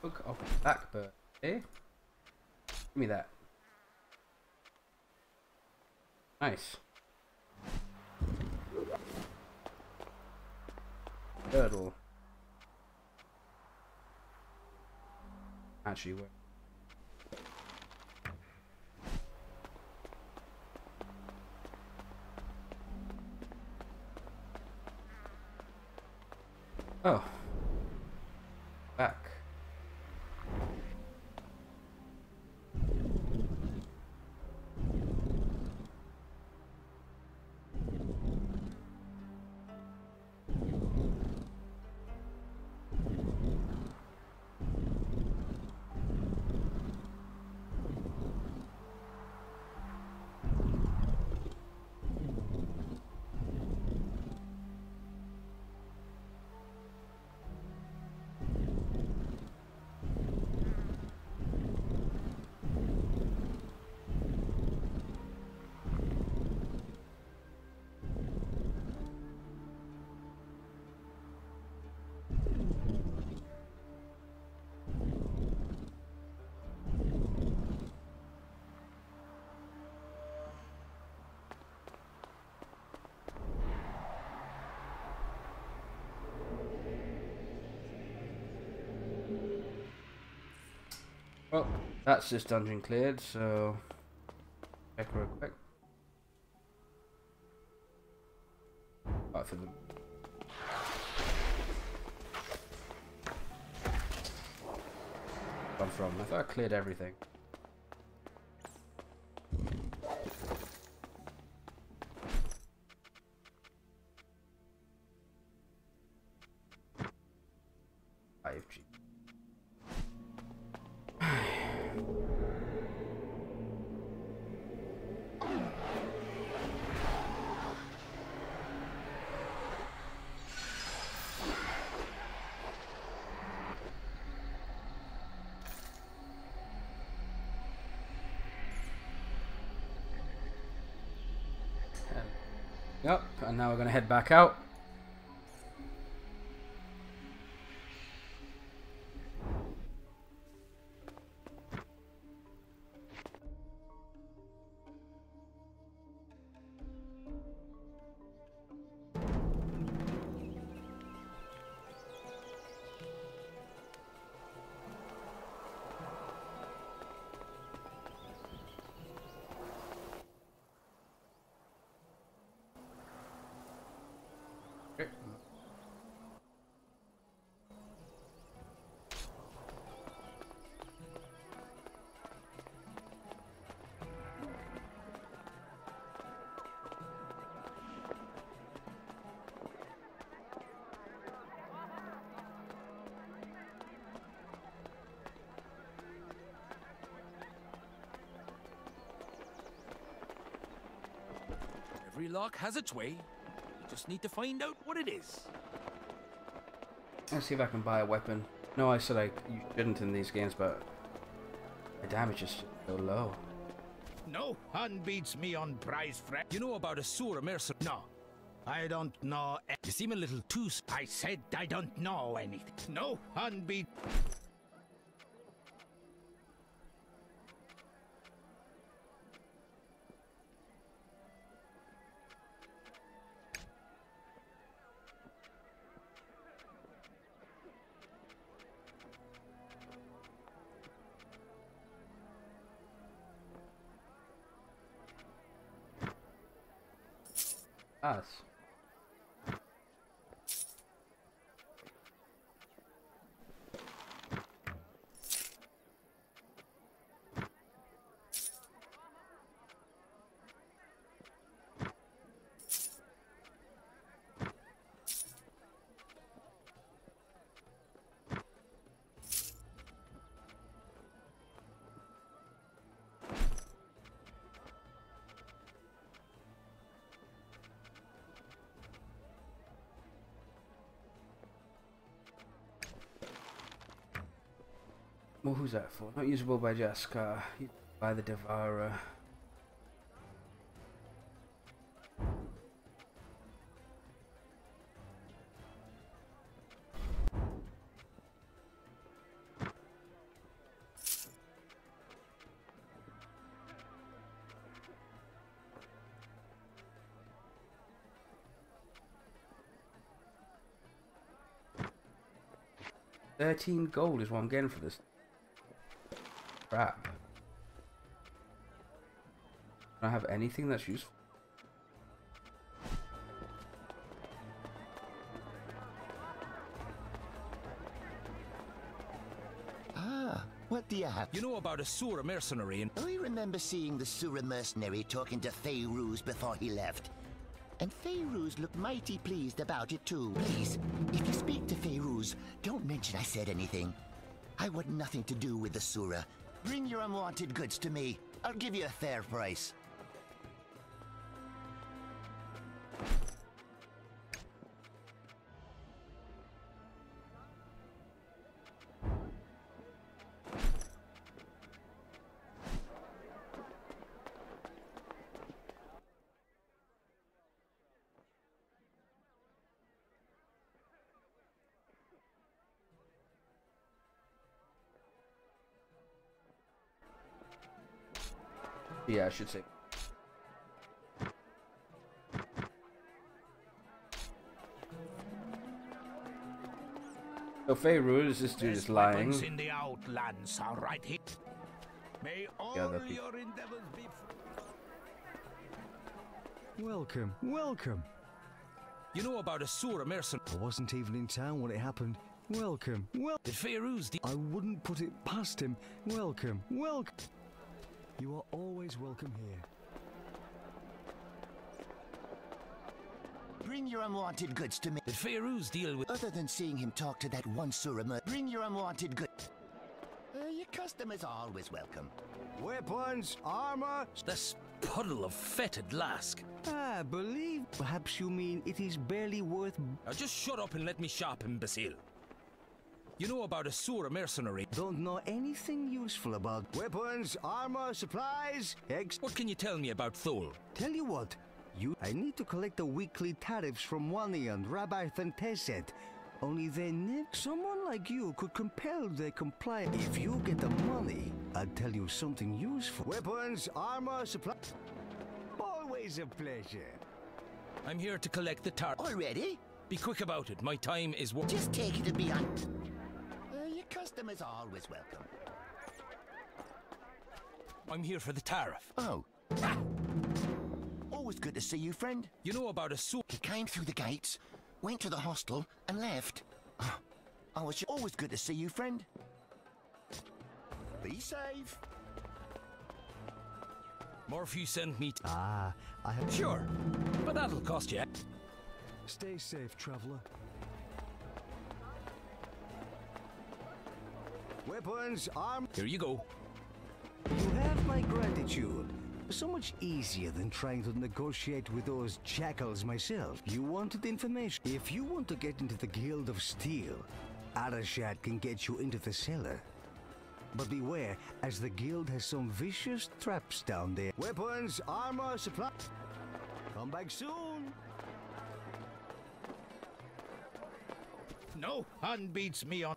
Speaker 1: Book of Blackbird. Eh? Give me that. Nice. Turtle. Actually, wait. Oh. Back. Well, that's this dungeon cleared, so check real quick. Apart for them. Gone from. I thought I cleared everything. IFG. Yep, and now we're going to head back out. Okay.
Speaker 4: Every lock has its way. You just need to find out what it is.
Speaker 1: Let's see if I can buy a weapon. No, I said you shouldn't in these games, but my damage is so low.
Speaker 5: No one beats me on prize, friend.
Speaker 4: You know about a sewer mercer?
Speaker 5: No, I don't know.
Speaker 4: You seem a little too...
Speaker 5: I said I don't know anything. No one beats...
Speaker 1: Us. Well, who's that for? Not usable by Jessica. By the Devourer. $13 is what I'm getting for this. Crap. Don't I have anything that's useful?
Speaker 6: Ah, what do you have?
Speaker 4: You know about a Sura mercenary in...
Speaker 6: I remember seeing the Sura mercenary talking to Fayruz before he left. And Fayruz looked mighty pleased about it too. Please, if you speak to Fayruz, don't mention I said anything. I want nothing to do with the Sura. Bring your unwanted goods to me. I'll give you a fair price.
Speaker 1: Yeah, I should say. So Fayruz, this dude is lying.
Speaker 5: In the outlands are right here. May all
Speaker 1: Yeah,
Speaker 5: your endeavors be.
Speaker 7: Welcome, welcome.
Speaker 4: You know about a Sura mercenary...
Speaker 7: I wasn't even in town when it happened. Welcome,
Speaker 4: Did Fayruz...
Speaker 7: I wouldn't put it past him. Welcome, welcome. You are always welcome here.
Speaker 6: Bring your unwanted goods to me.
Speaker 4: Did Fayruz deal with...
Speaker 6: Other than seeing him talk to that one Sura bring your unwanted goods. Your customers are always welcome.
Speaker 7: Weapons, armor.
Speaker 4: This puddle of fetid lask.
Speaker 7: I believe. Perhaps you mean it is barely worth.
Speaker 4: Now just shut up and let me shop, imbecile. You know about a Sura mercenary.
Speaker 7: Don't know anything useful about weapons, armor, supplies,
Speaker 4: What can you tell me about Thol?
Speaker 7: Tell you what, I need to collect the weekly tariffs from Wani and Rabbi Fanteset. Only then, someone like you could compel their compliance. If you get the money, I'd tell you something useful. Weapons, armor, supply. Always a pleasure.
Speaker 4: I'm here to collect the tar.
Speaker 6: Already?
Speaker 4: Be quick about it. My time is...
Speaker 6: Just take it and be on. Your customers are always welcome.
Speaker 4: I'm here for the tariff.
Speaker 6: Oh. Always good to see you, friend.
Speaker 4: You know about a Sura...
Speaker 6: He came through the gates, went to the hostel, and left. I was always good to see you, friend. Be safe.
Speaker 4: Morphew sent me...
Speaker 7: I have...
Speaker 4: Sure, but that'll cost you.
Speaker 7: Stay safe, traveler. Weapons, arm.
Speaker 4: Here you go.
Speaker 7: You have my gratitude. So much easier than trying to negotiate with those jackals myself. You wanted information. If you want to get into the Guild of Steel, Arashad can get you into the cellar. But beware, as the guild has some vicious traps down there. Weapons, armor, supply. Come back soon.
Speaker 5: No one beats me on.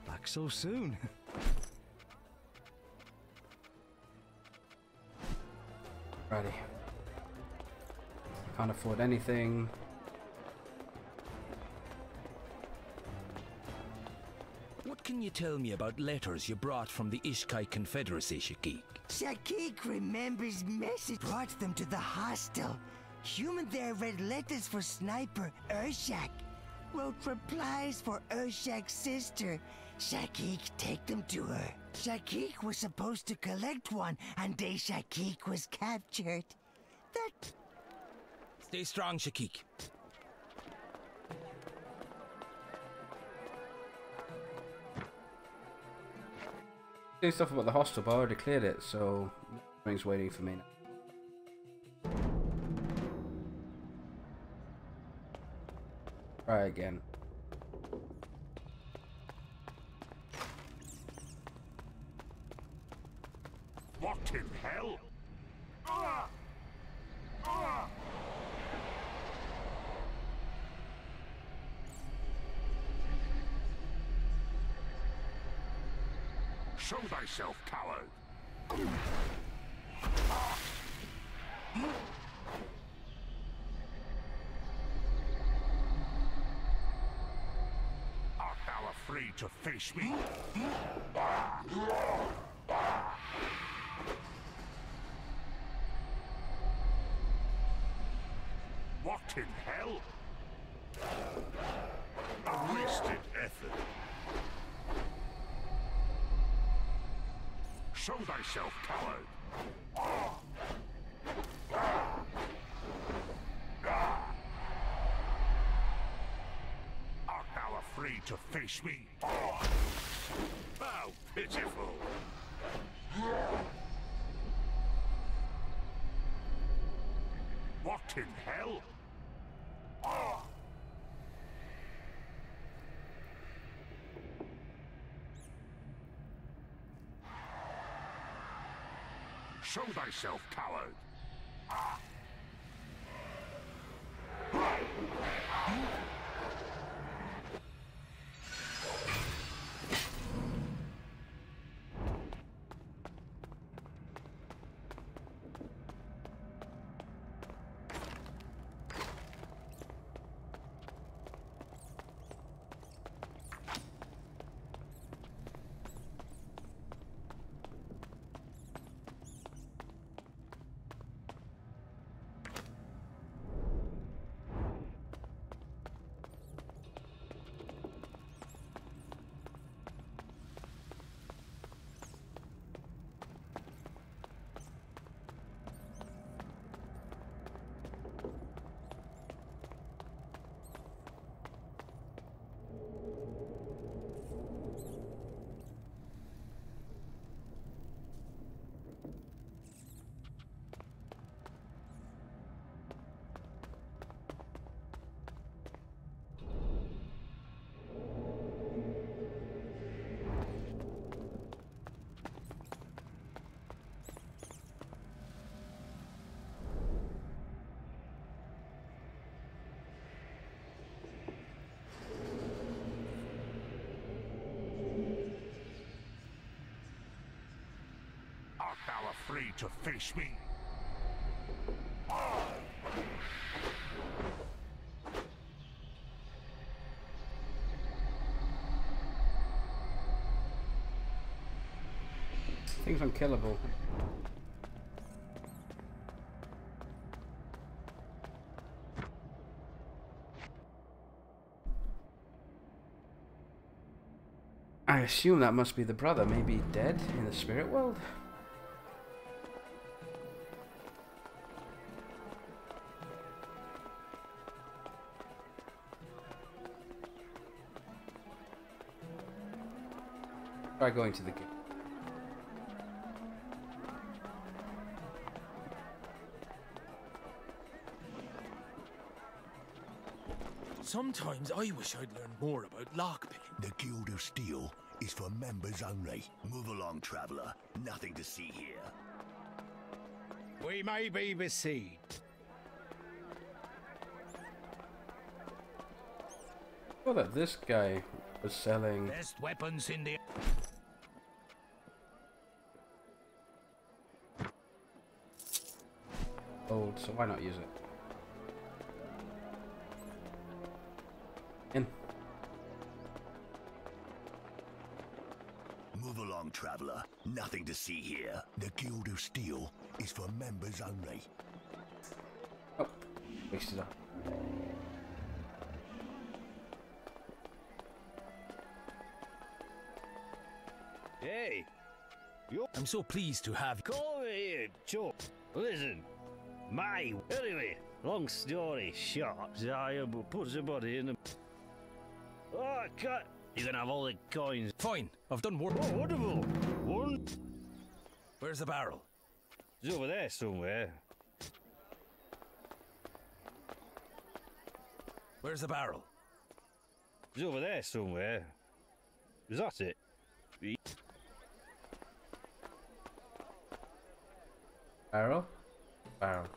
Speaker 7: Back so soon.
Speaker 1: Righty. Can't afford anything.
Speaker 4: What can you tell me about letters you brought from the Ishkai Confederacy, Shakik?
Speaker 8: Shakik remembers message brought them to the hostel. Human there read letters for Sniper Urshak. Wrote replies for Urshak's sister. Shakik take them to her. Shakik was supposed to collect one, and day Shakik was captured. That...
Speaker 4: Stay strong, Shakik.
Speaker 1: Saying stuff about the hostel, but I already cleared it, so nothing's waiting for me now. Try again.
Speaker 3: What in hell? Show thyself, coward! Art thou afraid to face me? What in hell? A wasted effort. Show thyself, coward! Art thou afraid to face me? How pitiful! What in hell? Show thyself, coward! Art thou afraid to face me?
Speaker 1: Thing's unkillable. I assume that must be the brother, maybe dead in the spirit world? Try going to the gate.
Speaker 4: Sometimes I wish I'd learned more about lockpicking.
Speaker 9: The Guild of Steel is for members only. Move along, traveler. Nothing to see here.
Speaker 5: We may be besieged.
Speaker 1: Well, that this guy was selling.
Speaker 5: Best weapons in the...
Speaker 1: Gold, so why not use it? In.
Speaker 9: Move along, traveler. Nothing to see here. The Guild of Steel is for members only.
Speaker 1: Oh, wasted up.
Speaker 10: Hey,
Speaker 4: I'm so pleased to have you.
Speaker 10: come over here, Chuck. Listen, anyway, long story short, I put somebody in the... Oh, I can't... You can have all the coins.
Speaker 4: Fine, I've done work.
Speaker 10: Oh, wonderful. One.
Speaker 4: Where's the barrel?
Speaker 10: It's over there somewhere.
Speaker 4: Where's the barrel?
Speaker 10: It's over there somewhere. Is that it?
Speaker 1: Barrel? Barrel.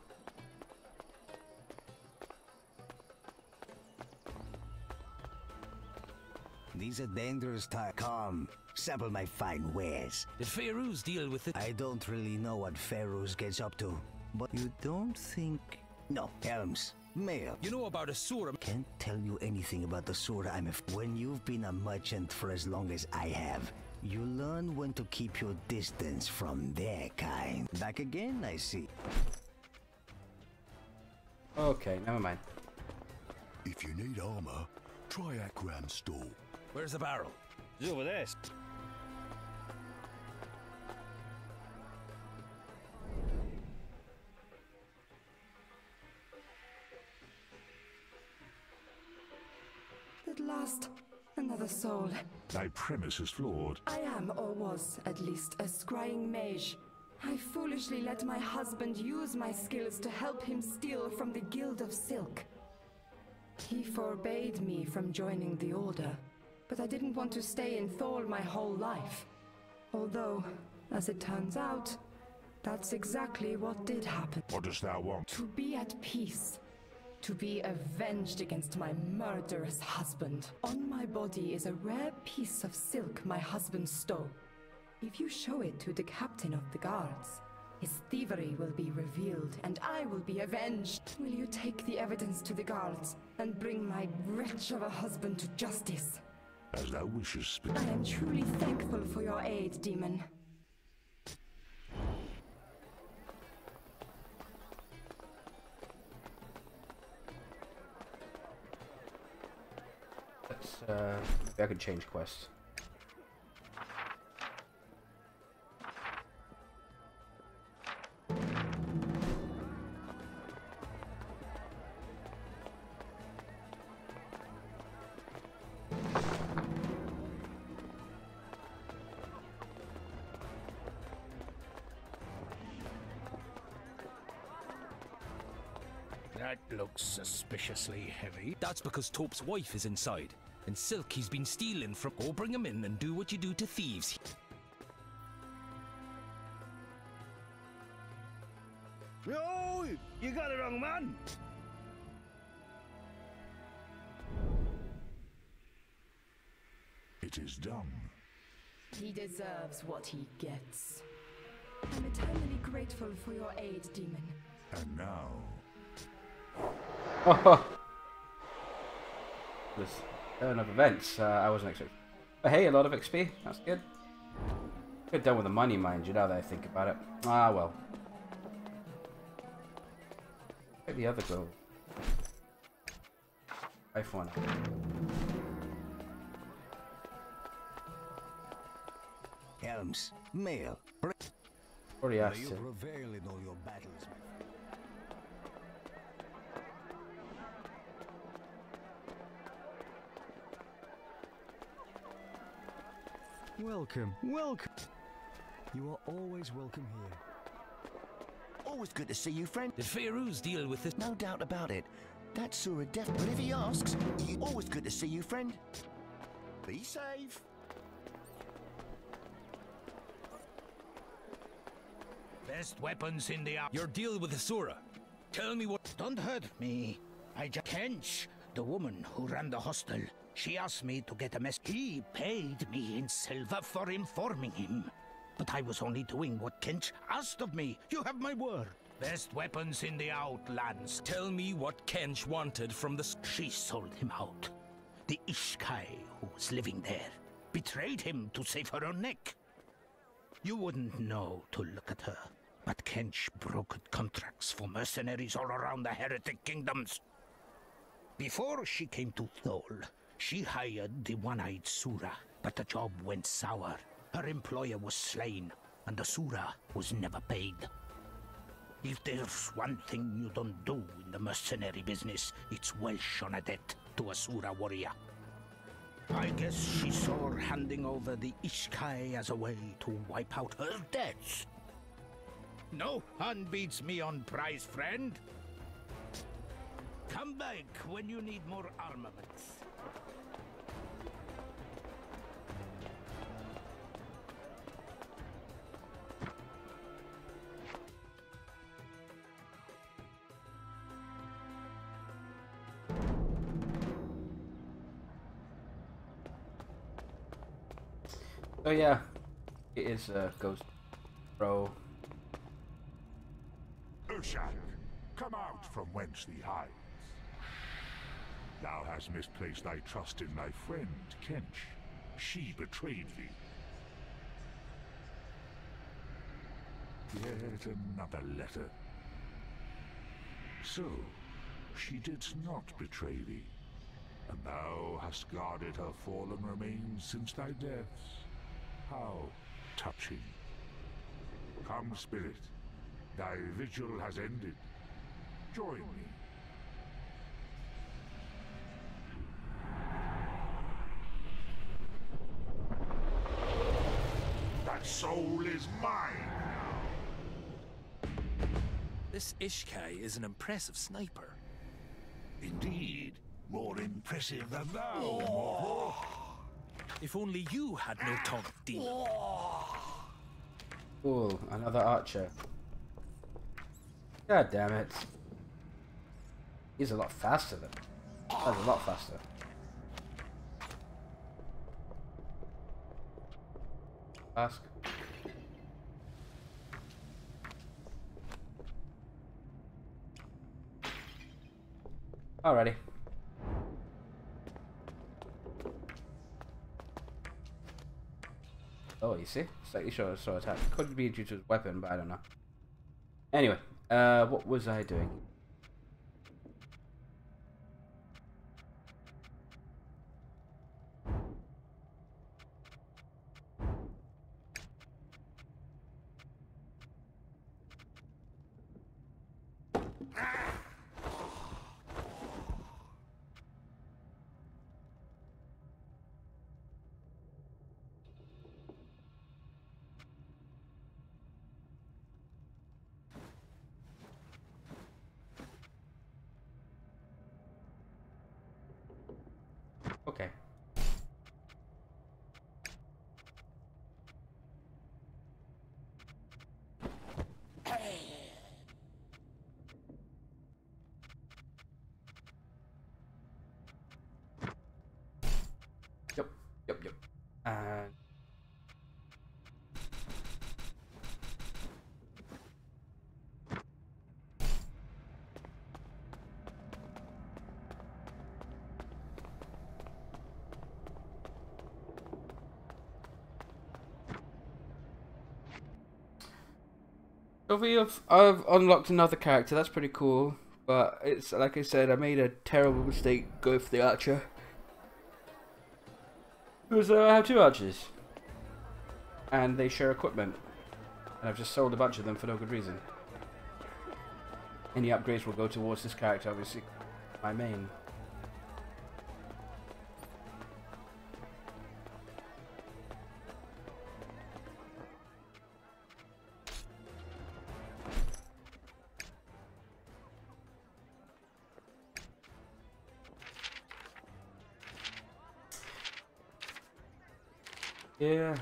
Speaker 7: These are dangerous times. Come, sample my fine wares.
Speaker 4: Did Fairuz deal with it?
Speaker 7: I don't really know what Fairuz gets up to, but you don't think... No, Helms, Mail.
Speaker 4: You know about Asura?
Speaker 7: Can't tell you anything about the Sura When you've been a merchant for as long as I have, you learn when to keep your distance from their kind. Back again, I see.
Speaker 1: Okay, never mind.
Speaker 9: If you need armor, try Akram's store.
Speaker 4: Where's the barrel?
Speaker 10: It's over there.
Speaker 11: At last, another soul.
Speaker 3: Thy premise is flawed.
Speaker 11: I am, or was, at least, a scrying mage. I foolishly let my husband use my skills to help him steal from the Guild of Silk. He forbade me from joining the Order, but I didn't want to stay in Thor my whole life. Although, as it turns out, that's exactly what did happen.
Speaker 3: What dost thou want?
Speaker 11: To be at peace. To be avenged against my murderous husband. On my body is a rare piece of silk my husband stole. If you show it to the captain of the guards, his thievery will be revealed and I will be avenged. Will you take the evidence to the guards and bring my wretch of a husband to justice?
Speaker 3: As thou wishes.
Speaker 11: I am truly thankful for your aid, demon.
Speaker 1: Maybe I could change quests.
Speaker 5: That looks suspiciously heavy.
Speaker 4: That's because Tope's wife is inside. And silk he's been stealing from. Go bring him in and do what you do to thieves.
Speaker 10: No, you got the wrong man.
Speaker 3: It is done.
Speaker 11: He deserves what he gets. I'm eternally grateful for your aid, demon.
Speaker 3: And now...
Speaker 1: This turn of events, I wasn't expecting. But hey, a lot of XP, that's good. Good done with the money, mind you, now that I think about it. Ah, well. Get the other goal. Life one.
Speaker 7: Helms, Mail.
Speaker 1: Already asked
Speaker 7: You
Speaker 1: it.
Speaker 7: prevail in all your battles. Welcome, welcome. You are always welcome here.
Speaker 6: Always good to see you, friend.
Speaker 4: Did Fairuz deal with this?
Speaker 6: No doubt about it. That's Sura Def. But if he asks, always good to see you, friend. Be safe.
Speaker 5: Best weapons in the...
Speaker 4: Your deal with Asura. Tell me what...
Speaker 5: Don't hurt me. I just... Kench, the woman who ran the hostel, she asked me to get a mess. He paid me in silver for informing him. But I was only doing what Kench asked of me. You have my word. Best weapons in the Outlands.
Speaker 4: Tell me what Kench wanted from the...
Speaker 5: She sold him out. The Ishkai, who was living there, betrayed him to save her own neck. You wouldn't know to look at her, but Kench brokered contracts for mercenaries all around the heretic kingdoms. Before she came to Thol, she hired the one-eyed Sura, but the job went sour. Her employer was slain, and the Sura was never paid. If there's one thing you don't do in the mercenary business, it's welsh on a debt to a Sura warrior. I guess she saw handing over the Ishkai as a way to wipe out her debts. No hand beats me on prize, friend. Come back when you need more armaments.
Speaker 1: So yeah, it is Ghost Bro.
Speaker 3: Urshak, come out from whence thee hides. Thou hast misplaced thy trust in thy friend, Kench. She betrayed thee. Yet another letter. So, she didst not betray thee, and thou hast guarded her fallen remains since thy deaths. How touching. Come, spirit, thy vigil has ended. Join me. That soul is mine now.
Speaker 4: This Ishkai is an impressive sniper.
Speaker 3: Indeed, more impressive than thou, mortal.
Speaker 4: If only you had no tongue, demon.
Speaker 1: Cool, another archer. God damn it. He's a lot faster than. That's a lot faster. Ask. Alrighty. Oh, you see? Slightly shorter sword attack. Could be due to his weapon, but I don't know. Anyway, what was I doing? Okay. Yep. And I've unlocked another character. That's pretty cool. But it's like I said, I made a terrible mistake going for the archer. Because I have two archers, and they share equipment, and I've just sold a bunch of them for no good reason. Any upgrades will go towards this character, obviously, my main. Yeah,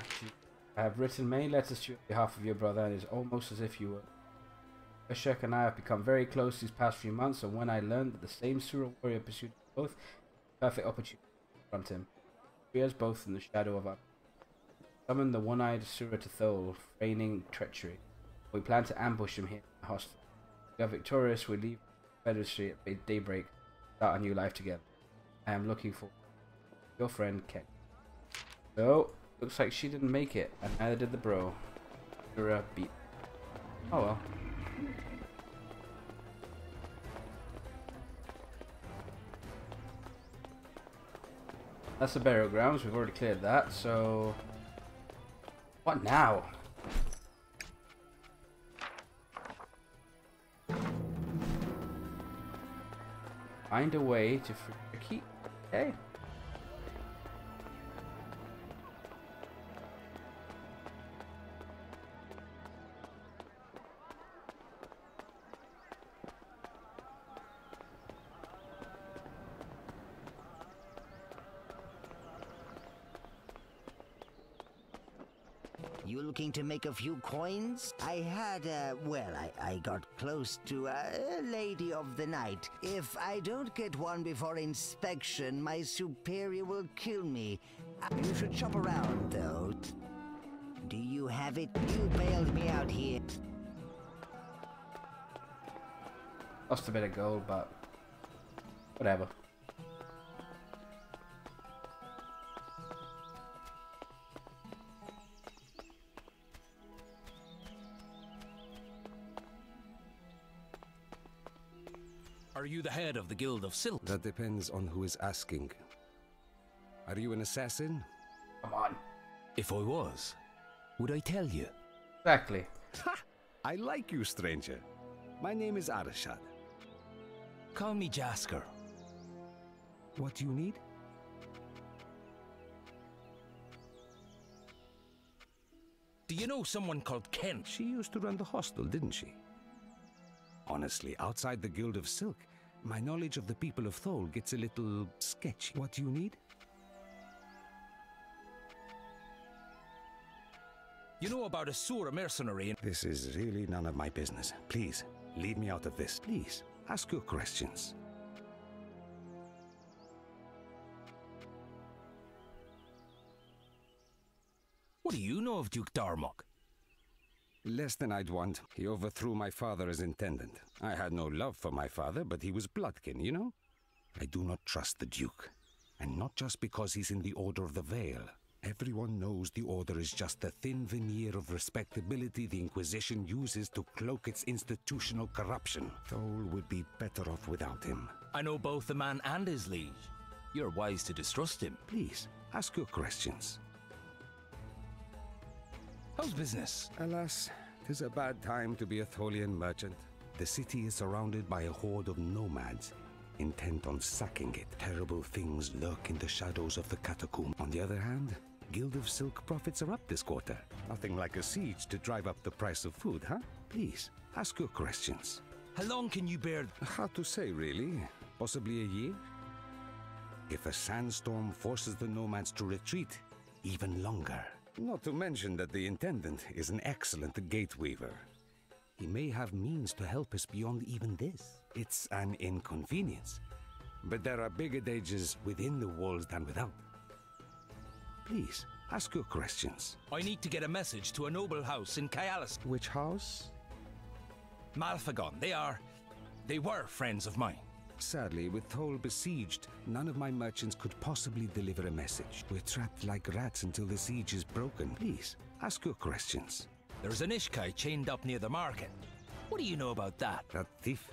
Speaker 1: I have written many letters to you on behalf of your brother, and it's almost as if you were. Ashek and I have become very close these past few months, and when I learned that the same Sura warrior pursued both, perfect opportunity to confront him. We us both in the shadow of our. Summon the one-eyed Sura to Thol, feigning treachery. We plan to ambush him here in the hostel. If we are victorious, we leave the Confederacy at daybreak, start a new life together. I am looking for your friend Ken. So. Looks like she didn't make it, and neither did the bro. Sura beat. Oh well. That's the burial grounds. We've already cleared that, so what now? Find a way to free the keep. Okay.
Speaker 7: You looking to make a few coins? I had, I got close to a lady of the night. If I don't get one before inspection, my superior will kill me. You should shop around, though. Do you have it? You bailed me out here.
Speaker 1: Lost a bit of gold, but whatever.
Speaker 4: Are you the head of the Guild of Silk?
Speaker 12: That depends on who is asking. Are you an assassin?
Speaker 1: Come on.
Speaker 4: If I was, would I tell you?
Speaker 1: Exactly.
Speaker 12: Ha! I like you, stranger. My name is Arashad.
Speaker 4: Call me Jasker.
Speaker 12: What do you need?
Speaker 4: Do you know someone called Ken?
Speaker 12: She used to run the hostel, didn't she? Honestly, outside the Guild of Silk, my knowledge of the people of Thole gets a little sketchy. What do you need?
Speaker 4: You know about a Sura mercenary?
Speaker 12: This is really none of my business. Please, leave me out of this. Please, ask your questions.
Speaker 4: What do you know of Duke Darmok?
Speaker 12: Less than I'd want. He overthrew my father as intendant. I had no love for my father, but he was bloodkin, you know? I do not trust the Duke. And not just because he's in the Order of the Veil. Everyone knows the Order is just the thin veneer of respectability the Inquisition uses to cloak its institutional corruption. Thole would be better off without him.
Speaker 4: I know both the man and his liege. You're wise to distrust him.
Speaker 12: Please, ask your questions.
Speaker 4: How's business?
Speaker 12: Alas, 'tis a bad time to be a Tholian merchant. The city is surrounded by a horde of nomads, intent on sacking it. Terrible things lurk in the shadows of the catacomb. On the other hand, Guild of Silk profits are up this quarter. Nothing like a siege to drive up the price of food, huh? Please, ask your questions.
Speaker 4: How long can you bear?
Speaker 12: Hard to say, really. Possibly a year? If a sandstorm forces the nomads to retreat, even longer. Not to mention that the Intendant is an excellent gateweaver. He may have means to help us beyond even this. It's an inconvenience, but there are bigger dangers within the walls than without. Please, ask your questions.
Speaker 4: I need to get a message to a noble house in Kyalis.
Speaker 12: Which house?
Speaker 4: Malfagon. They were friends of mine.
Speaker 12: Sadly, with Thole besieged, none of my merchants could possibly deliver a message. We're trapped like rats until the siege is broken. Please, ask your questions.
Speaker 4: There's an Ishkai chained up near the market. What do you know about that?
Speaker 12: That thief?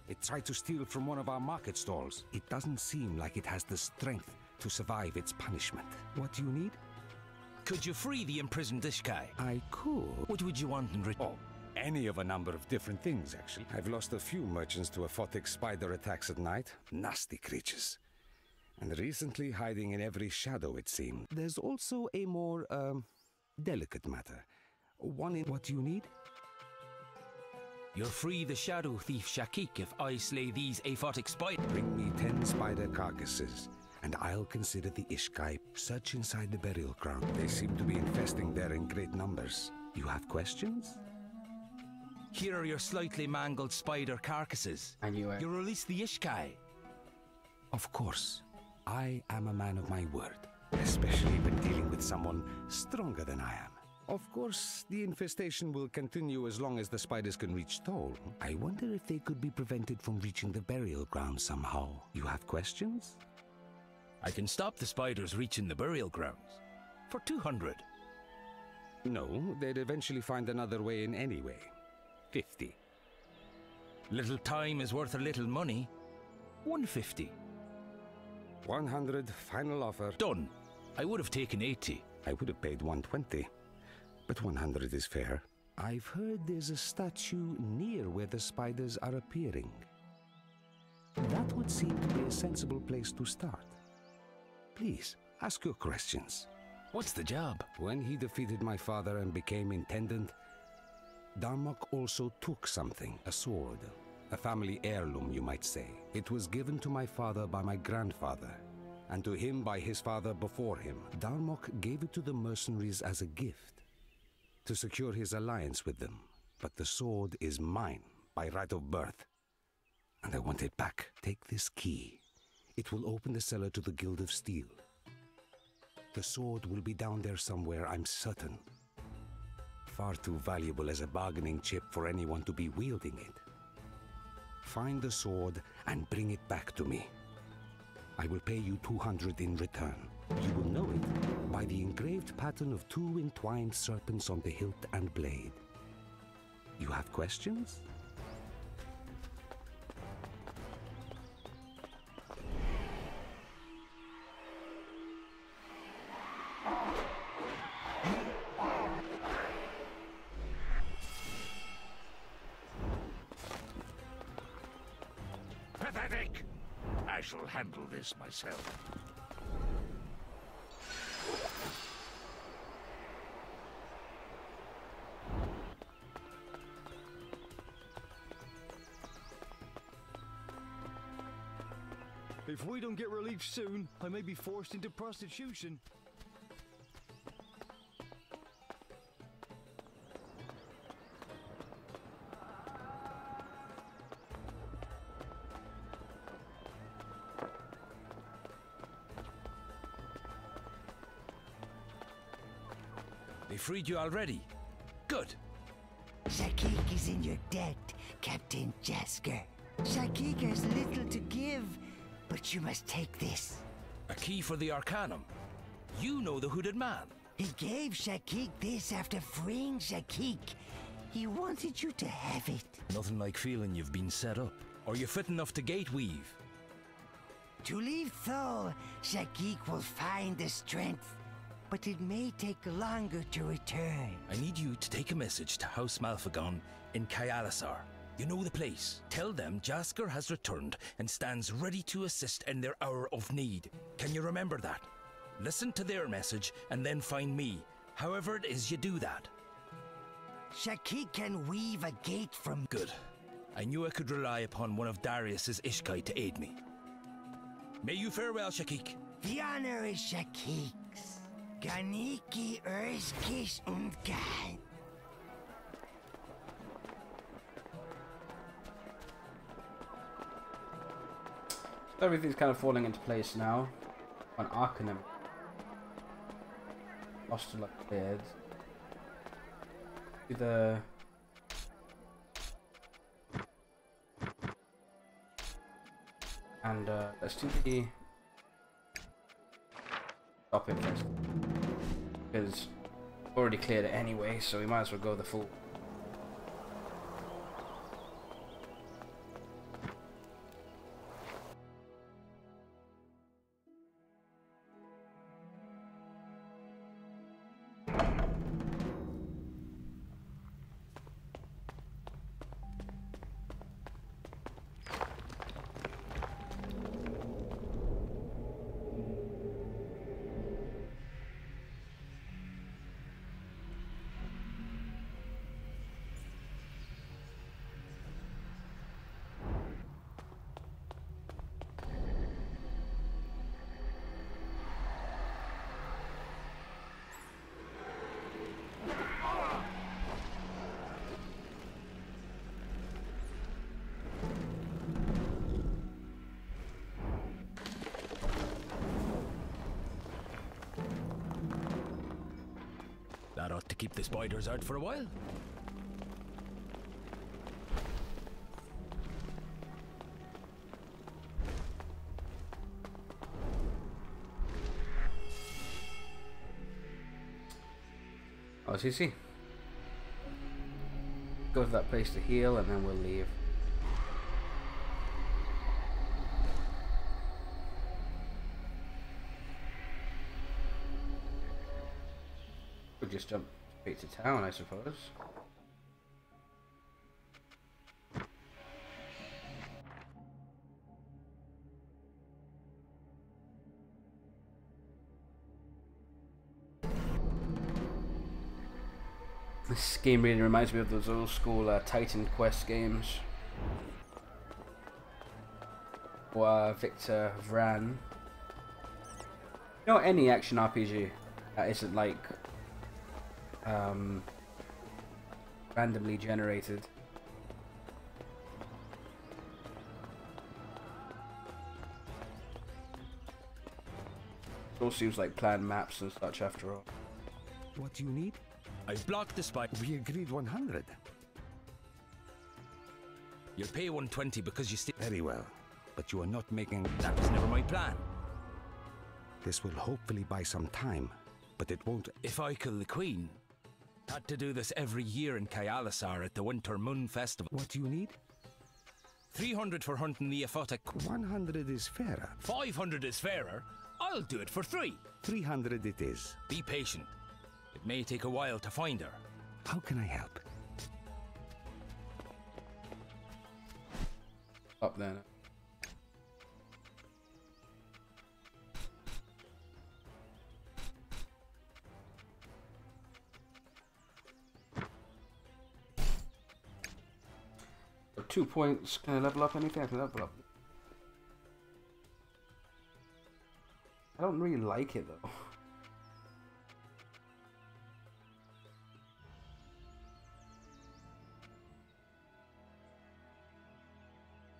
Speaker 12: It tried to steal from one of our market stalls. It doesn't seem like it has the strength to survive its punishment. What do you need?
Speaker 4: Could you free the imprisoned Ishkai?
Speaker 12: I could.
Speaker 4: What would you want in return?
Speaker 12: Oh, any of a number of different things, actually. I've lost a few merchants to aphotic spider attacks at night. Nasty creatures. And recently hiding in every shadow, it seemed. There's also a more, delicate matter. One in what you need?
Speaker 4: You'll free the shadow thief Shakik if I slay these aphotic spiders.
Speaker 12: Bring me 10 spider carcasses, and I'll consider the Ishkai. Search inside the burial ground. They seem to be infesting there in great numbers. You have questions?
Speaker 4: Here are your slightly mangled spider carcasses.
Speaker 1: I knew it.
Speaker 4: You release the Ishkai.
Speaker 12: Of course. I am a man of my word, especially when dealing with someone stronger than I am. Of course, the infestation will continue as long as the spiders can reach Thole. I wonder if they could be prevented from reaching the burial ground somehow. You have questions?
Speaker 4: I can stop the spiders reaching the burial grounds. For 200.
Speaker 12: No, they'd eventually find another way in anyway. 50.
Speaker 4: Little time is worth a little money. 150.
Speaker 12: 100, final offer.
Speaker 4: Done. I would have taken 80.
Speaker 12: I would have paid 120. But 100 is fair. I've heard there's a statue near where the spiders are appearing. That would seem to be a sensible place to start. Please, ask your questions.
Speaker 4: What's the job?
Speaker 12: When he defeated my father and became intendant, Darmok also took something, a sword. A family heirloom, you might say. It was given to my father by my grandfather, and to him by his father before him. Darmok gave it to the mercenaries as a gift. to secure his alliance with them, but the sword is mine by right of birth, and I want it back. Take this key. It will open the cellar to the Guild of Steel. The sword will be down there somewhere, I'm certain. Far too valuable as a bargaining chip for anyone to be wielding it. Find the sword and bring it back to me. I will pay you 200 in return. You will know it by the engraved pattern of 2 entwined serpents on the hilt and blade. You have questions?
Speaker 3: Pathetic! I shall handle this myself.
Speaker 7: If we don't get relief soon, I may be forced into prostitution.
Speaker 4: They freed you already? Good.
Speaker 8: Shakik is in your debt, Captain Jasker. Shakik has little to give, but you must take this.
Speaker 4: A key for the Arcanum. You know the hooded man.
Speaker 8: He gave Shakik this after freeing Shakik. He wanted you to have it.
Speaker 4: Nothing like feeling you've been set up. Are you fit enough to gate weave?
Speaker 8: To leave Thol, Shakik will find the strength, but it may take longer to return.
Speaker 4: I need you to take a message to House Malfagon in Kayalisar. You know the place. Tell them Jasker has returned and stands ready to assist in their hour of need. Can you remember that? Listen to their message and then find me. However it is you do that.
Speaker 8: Shakik can weave a gate from...
Speaker 4: Good. I knew I could rely upon one of Darius's Ishkai to aid me. May you fare well, Shakik.
Speaker 8: The honor is Shakik's. Ganiki Erskish Ungan.
Speaker 1: Everything's kind of falling into place now. On Arcanum. Lost to like beard. Do the... And let's do the... Stop it first. Because we've already cleared it anyway, so we might as well go the full...
Speaker 4: That ought to keep the spiders out for a while.
Speaker 1: Oh, CC. Go to that place to heal and then we'll leave. We'll just jump straight to town, I suppose. This game really reminds me of those old school Titan Quest games. Or Victor Vran. You know, any action RPG that isn't like randomly generated. It all seems like planned maps and such after all.
Speaker 12: What do you need?
Speaker 4: I've blocked the spy.
Speaker 12: We agreed 100.
Speaker 4: You'll pay 120 because you still.
Speaker 12: Very well, but you are not making...
Speaker 4: That was never my plan.
Speaker 12: This will hopefully buy some time, but it won't...
Speaker 4: If I kill the Queen, had to do this every year in Kayalisar at the Winter Moon Festival.
Speaker 12: What do you need?
Speaker 4: 300 for hunting the Aphotic.
Speaker 12: 100 is fairer.
Speaker 4: 500 is fairer. I'll do it for 3.
Speaker 12: 300 it is.
Speaker 4: Be patient. It may take a while to find her.
Speaker 12: How can I help?
Speaker 1: Up there. So 2 points. Can I level up anything? I can level up. I don't really like it though.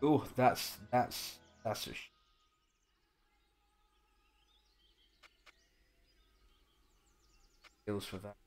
Speaker 1: Oh, that's a skills for that.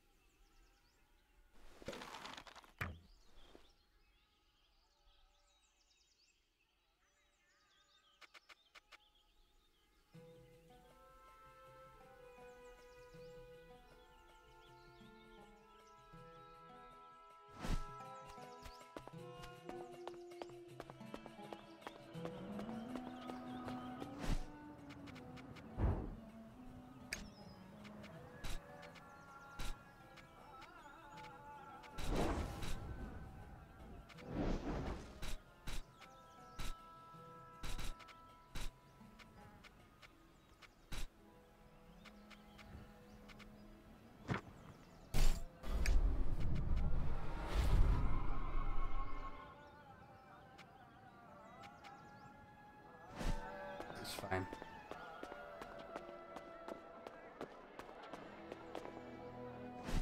Speaker 1: It's fine.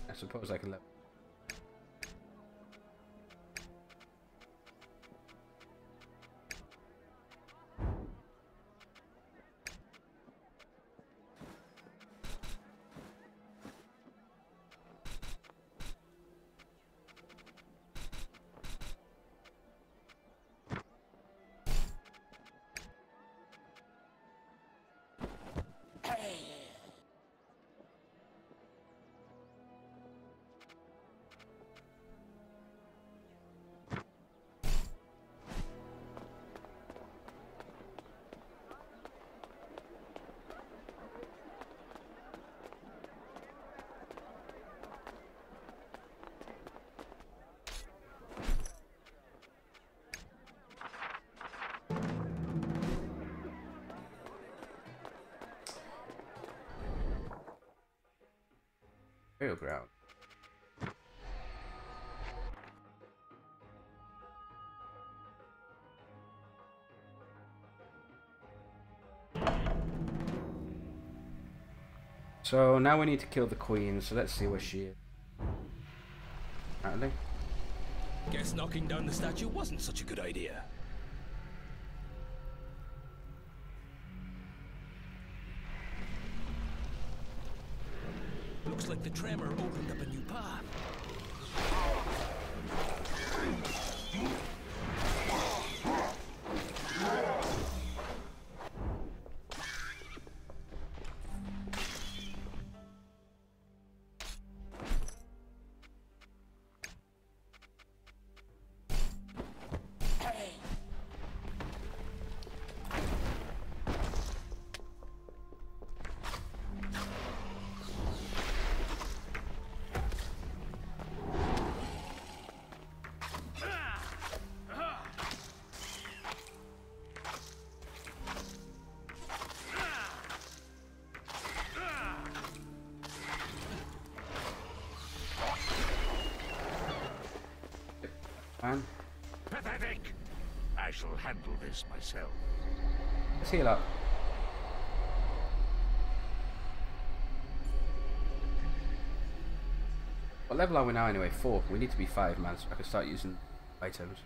Speaker 1: I suppose I can let. Burial ground. So now we need to kill the queen, so let's see where she is. Apparently.
Speaker 4: Guess knocking down the statue wasn't such a good idea. Looks like the tremor opened up a new path.
Speaker 1: Man.
Speaker 3: Pathetic! I shall handle this myself.
Speaker 1: Let's heal up. What level are we now anyway? 4. We need to be 5, man, so I can start using items.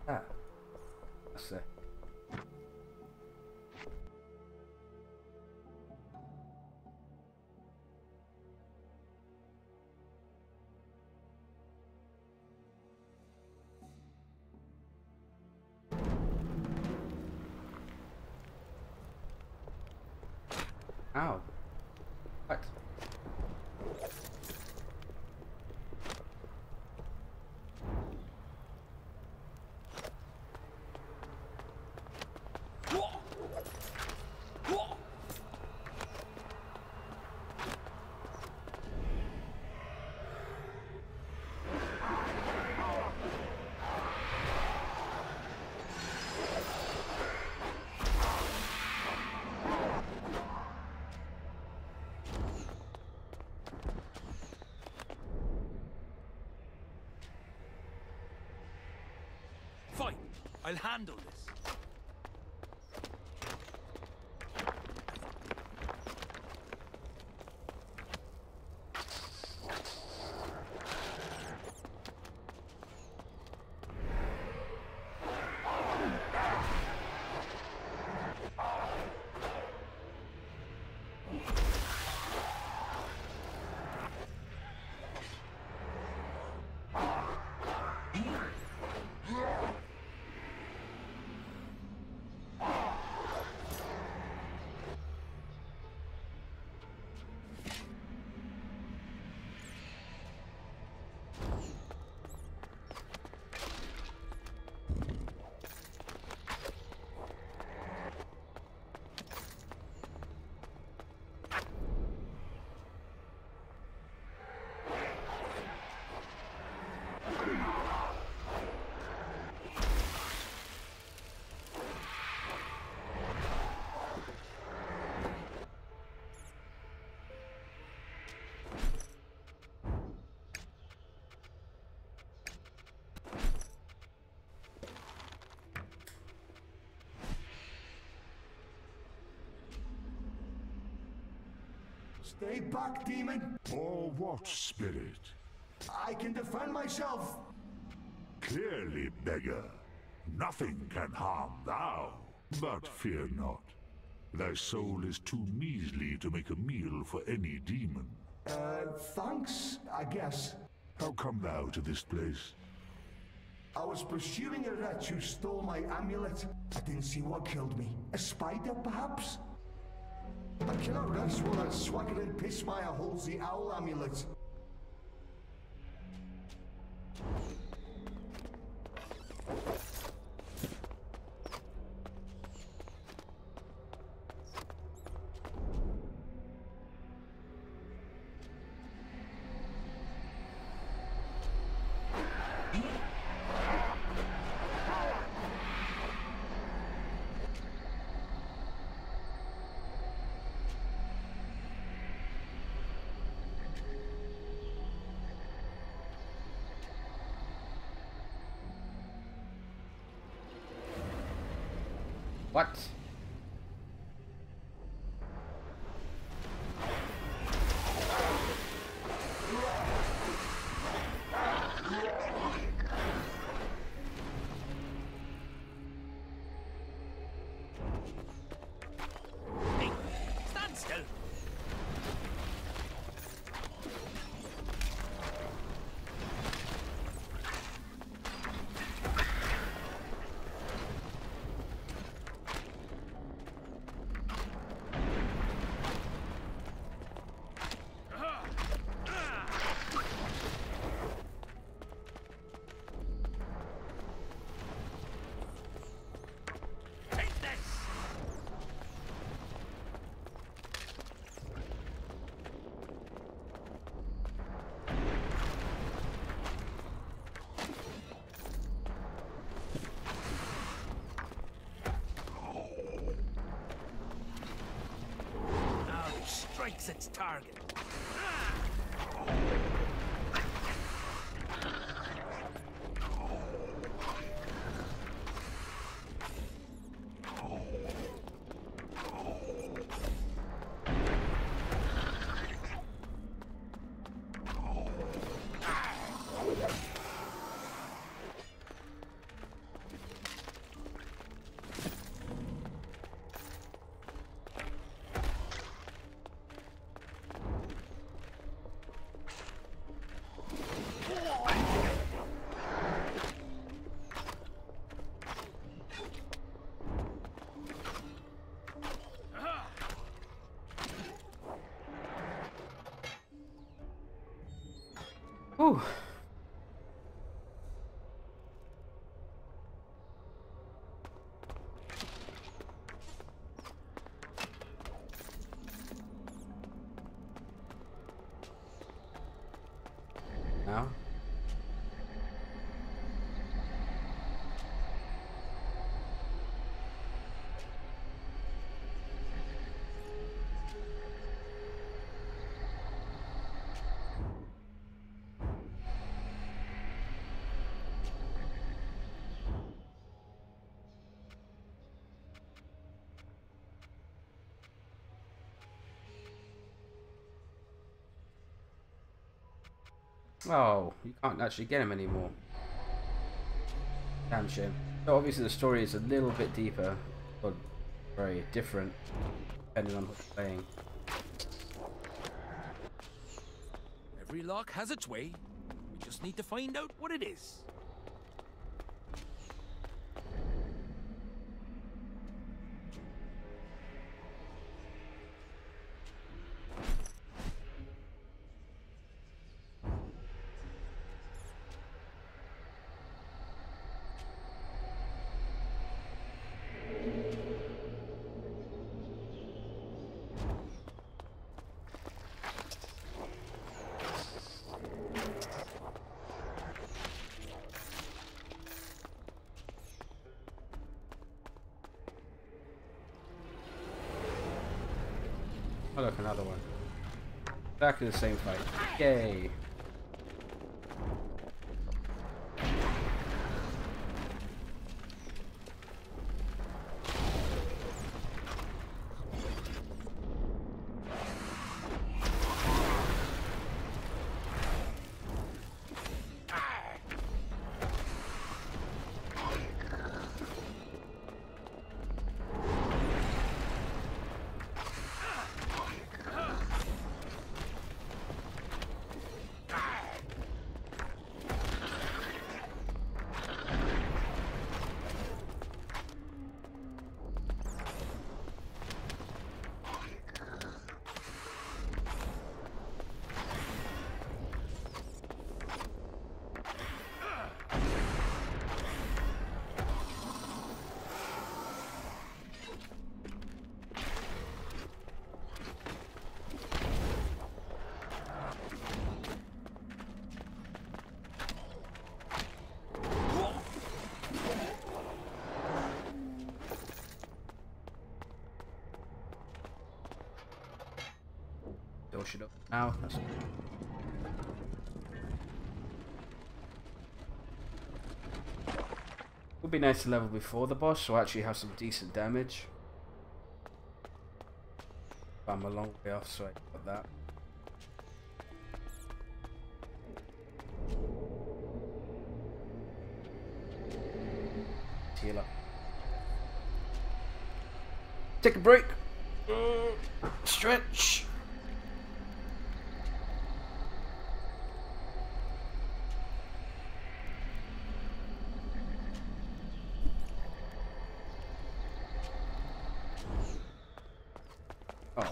Speaker 1: Ah. That's it. Ow. What?
Speaker 4: Fine, I'll handle this.
Speaker 9: Stay back, demon!
Speaker 3: Or what, spirit?
Speaker 9: I can defend myself!
Speaker 3: Clearly, beggar. Nothing can harm thou. But fear not. Thy soul is too measly to make a meal for any demon.
Speaker 9: Thanks, I guess.
Speaker 3: How come thou to this place?
Speaker 9: I was pursuing a wretch who stole my amulet. I didn't see what killed me. A spider, perhaps? I cannot rest while that swaggering pissmire holds the owl amulet.
Speaker 1: What?
Speaker 4: Hey, stand still. Strikes its target.
Speaker 1: Whew. Now. Oh, you can't actually get him anymore. Damn shame. So obviously the story is a little bit deeper, but very different, depending on who's playing.
Speaker 4: Every lock has its way. We just need to find out what it is.
Speaker 1: Oh look, another one. Exactly the same fight. Yay! Door should open now. That's would be nice to level before the boss, so actually have some decent damage. But I'm a long way off, so I got that. Heal up. Take a break. Stretch. Oh.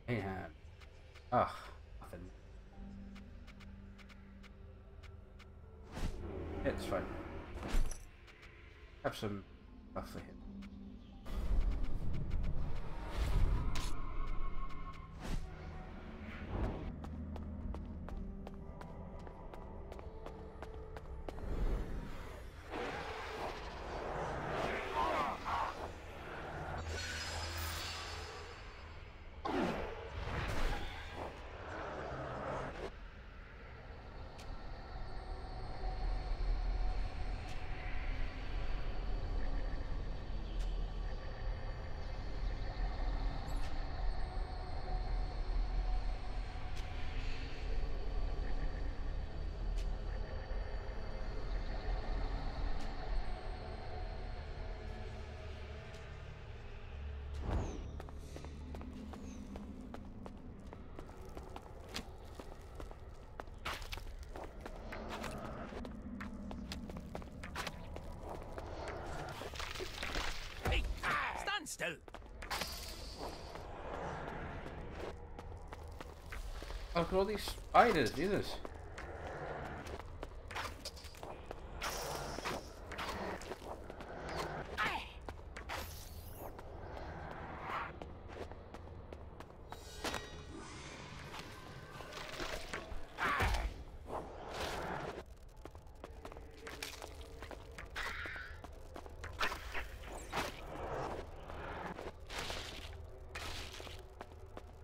Speaker 1: Man. Ugh. Nothing. Have some stuff for him.
Speaker 4: Still.
Speaker 1: Oh, look at all these spiders, Jesus.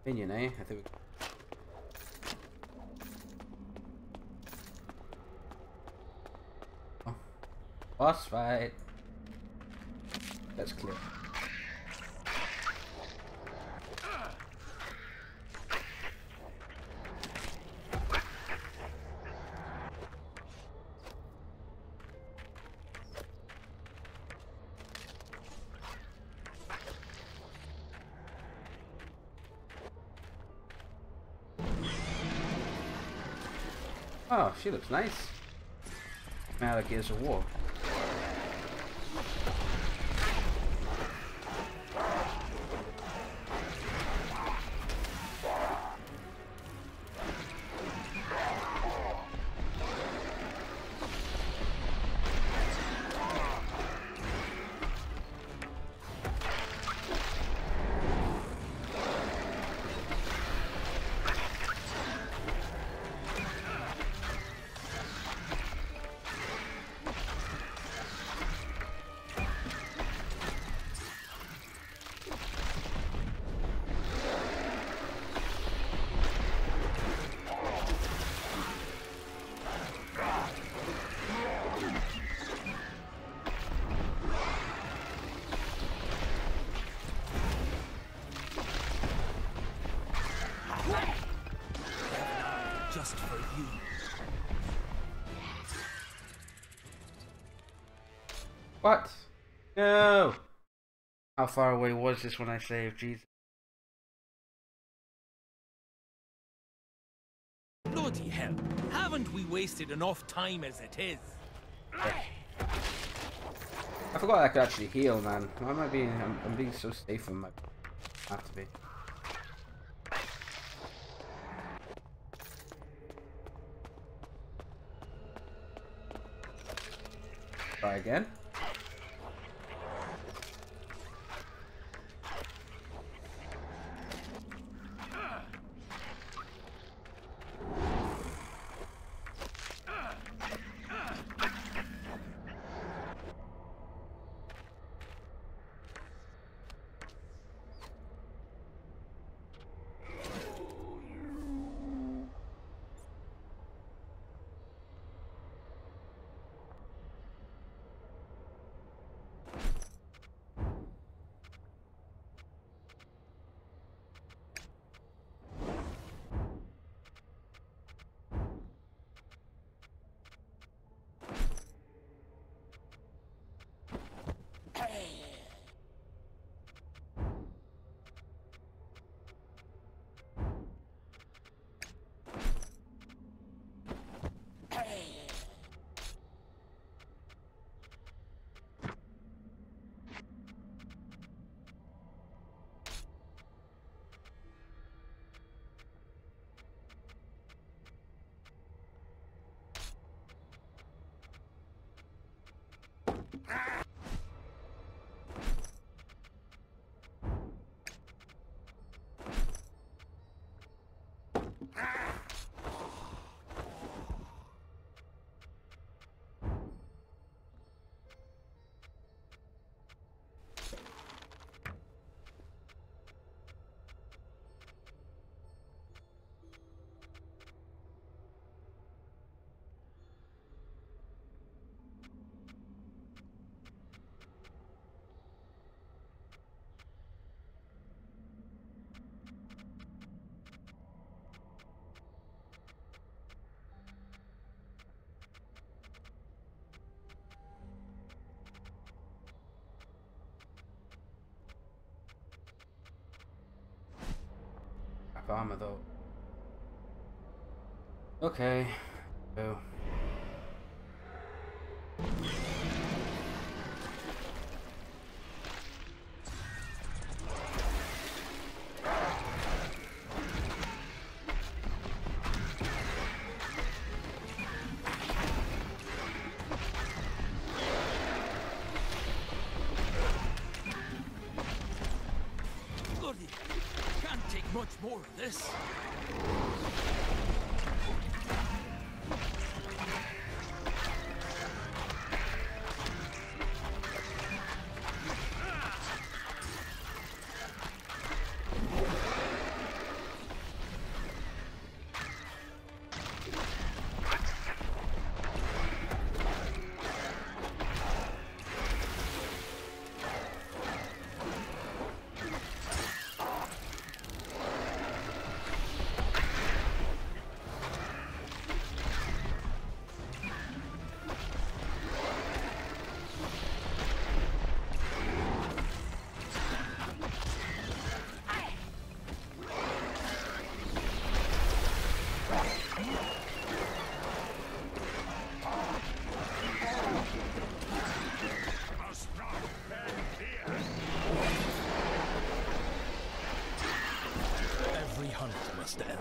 Speaker 1: Minion, eh? I think oh. Boss fight. That's clear. Oh, she looks nice. Out of Gears of War.
Speaker 4: Just for you.
Speaker 1: What? No! How far away was this when I saved? Jesus.
Speaker 4: Bloody hell. Haven't we wasted enough time as it is?
Speaker 1: I forgot I could actually heal, man. Why am I being... I'm being so safe when I have to be. Try again. crap armor though. Okay. Go.
Speaker 4: Bloody, can't take much more of this. Every hunt must end.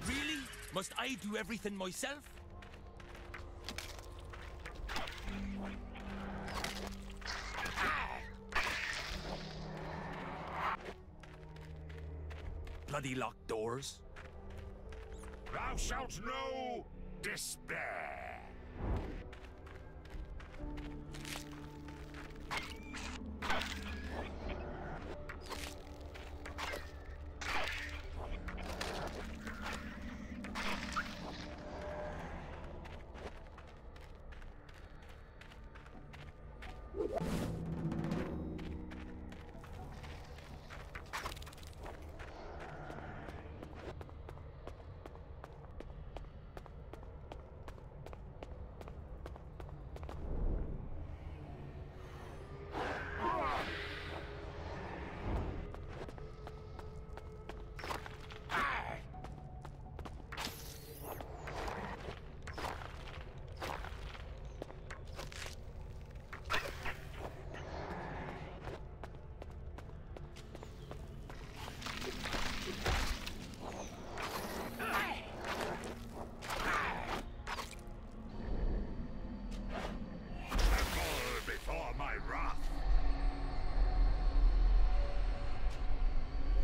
Speaker 4: Really? Must I do everything myself? Bloody locked doors.
Speaker 3: Thou shalt know despair.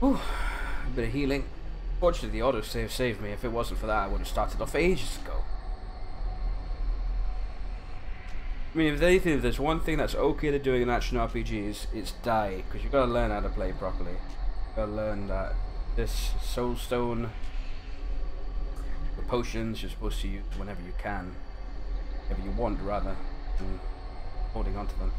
Speaker 1: Whew, a bit of healing. Fortunately, the autosave saved me. If it wasn't for that, I would have started off ages ago. I mean, if anything, if there's one thing that's okay to doing in action RPGs, it's die, because you've got to learn how to play properly. You've got to learn that this soul stone, the potions you're supposed to use whenever you can, whenever you want, rather, than holding on to them.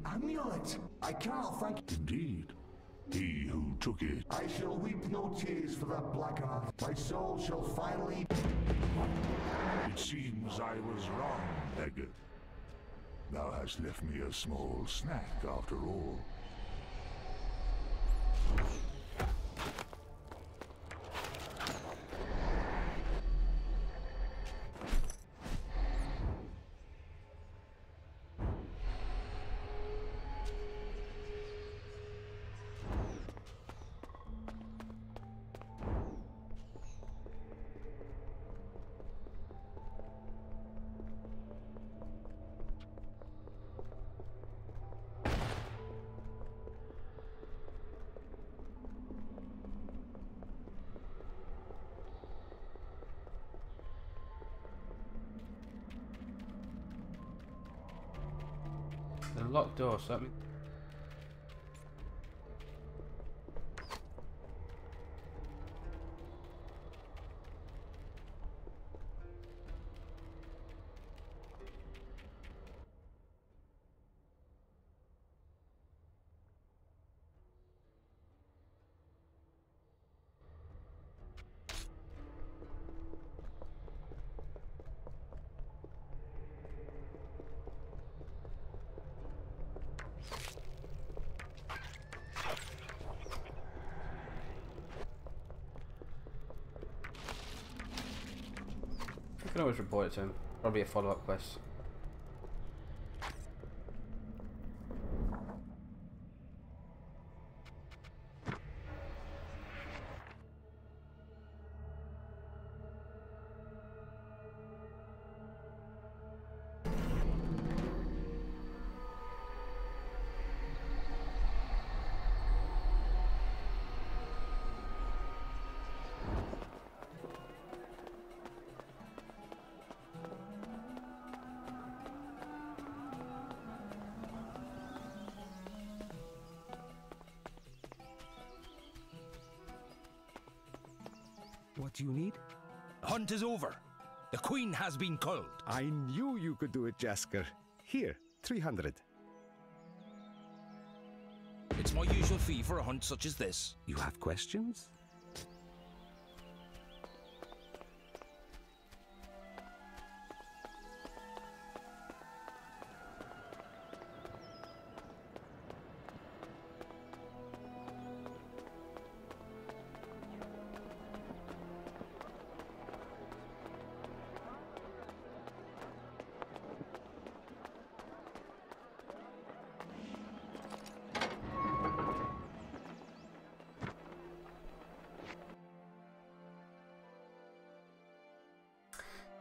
Speaker 9: Amulet! I cannot thank...
Speaker 3: Indeed. He who took it.
Speaker 9: I shall weep no tears for that black art. My soul shall finally...
Speaker 3: It seems I was wrong, beggar. Thou hast left me a small snack after all.
Speaker 1: There's a locked door, so that means... can always report it to him. Probably a follow-up quest.
Speaker 7: What do you need?
Speaker 4: Hunt is over. The queen has been culled.
Speaker 12: I knew you could do it, Jasker. Here, 300.
Speaker 4: It's my usual fee for a hunt such as this.
Speaker 12: You have questions?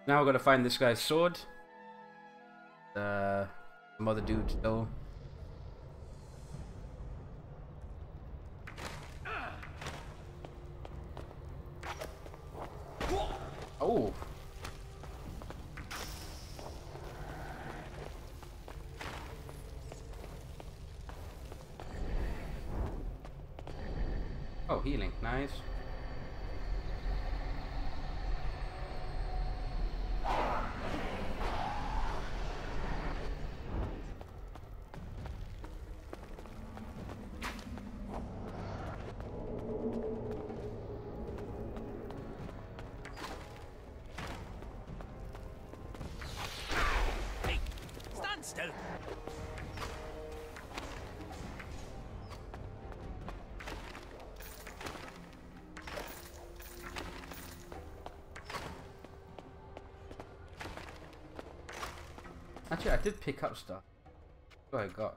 Speaker 1: Now we're gonna find this guy's sword. Some other dude stole. Oh. Oh, healing. Nice.
Speaker 4: Still.
Speaker 1: Actually, I did pick up stuff. What I got?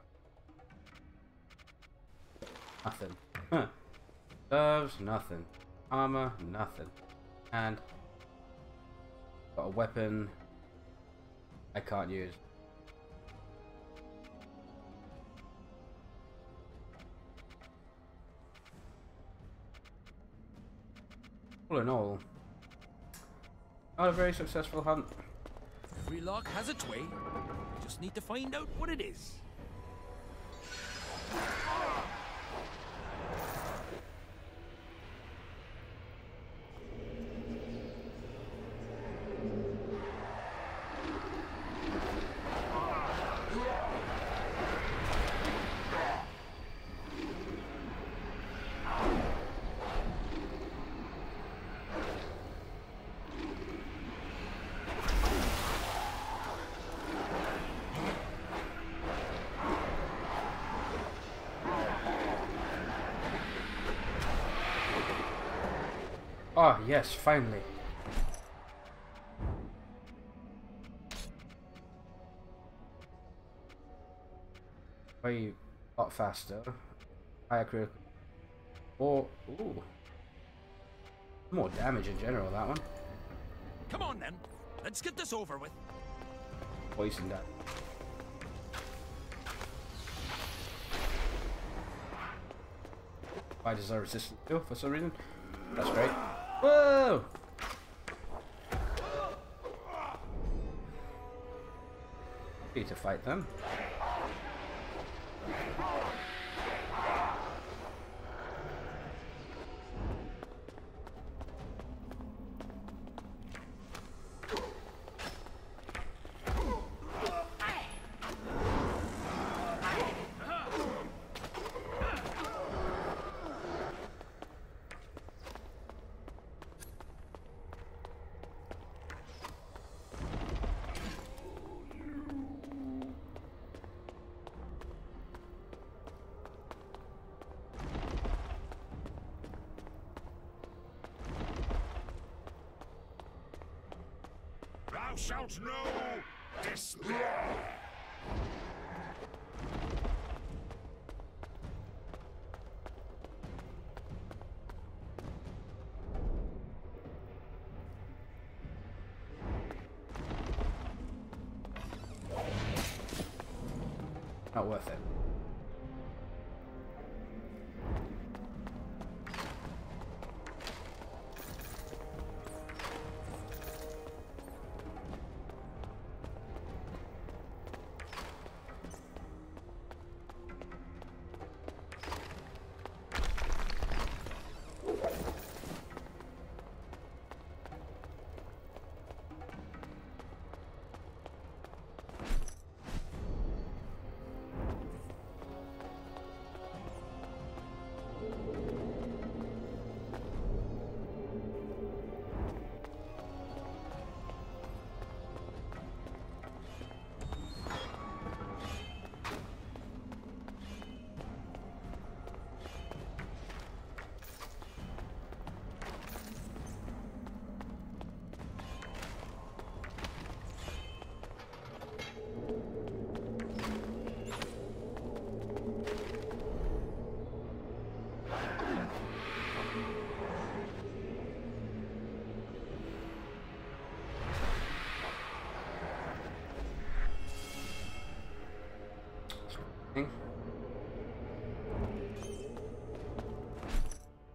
Speaker 1: Nothing. Huh. Gloves, nothing. Armor, nothing. And got a weapon I can't use. All in all, not a very successful hunt.
Speaker 4: Every lock has its way. Just need to find out what it is.
Speaker 1: Oh, yes, finally. Way a lot faster. Higher critical. Or, ooh. More damage in general, that one.
Speaker 4: Come on then. Let's get this over with.
Speaker 1: Poison that. I deserve resistance too, for some reason. That's great. Whoa! Need to fight them.
Speaker 3: shalt know despair!
Speaker 1: Not worth it.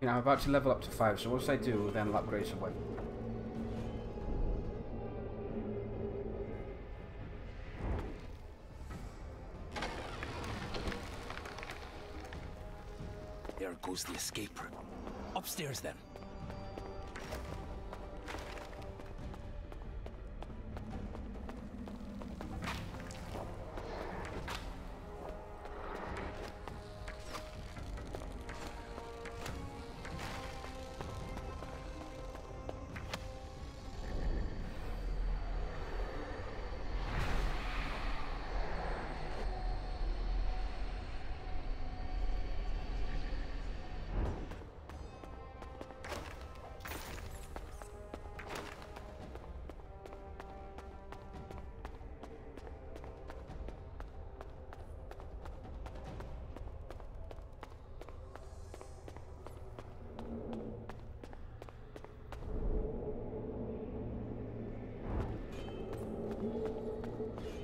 Speaker 1: You know, I'm about to level up to 5, so once I do, then I'll upgrade some weapon.
Speaker 4: There goes the escape route. Upstairs then.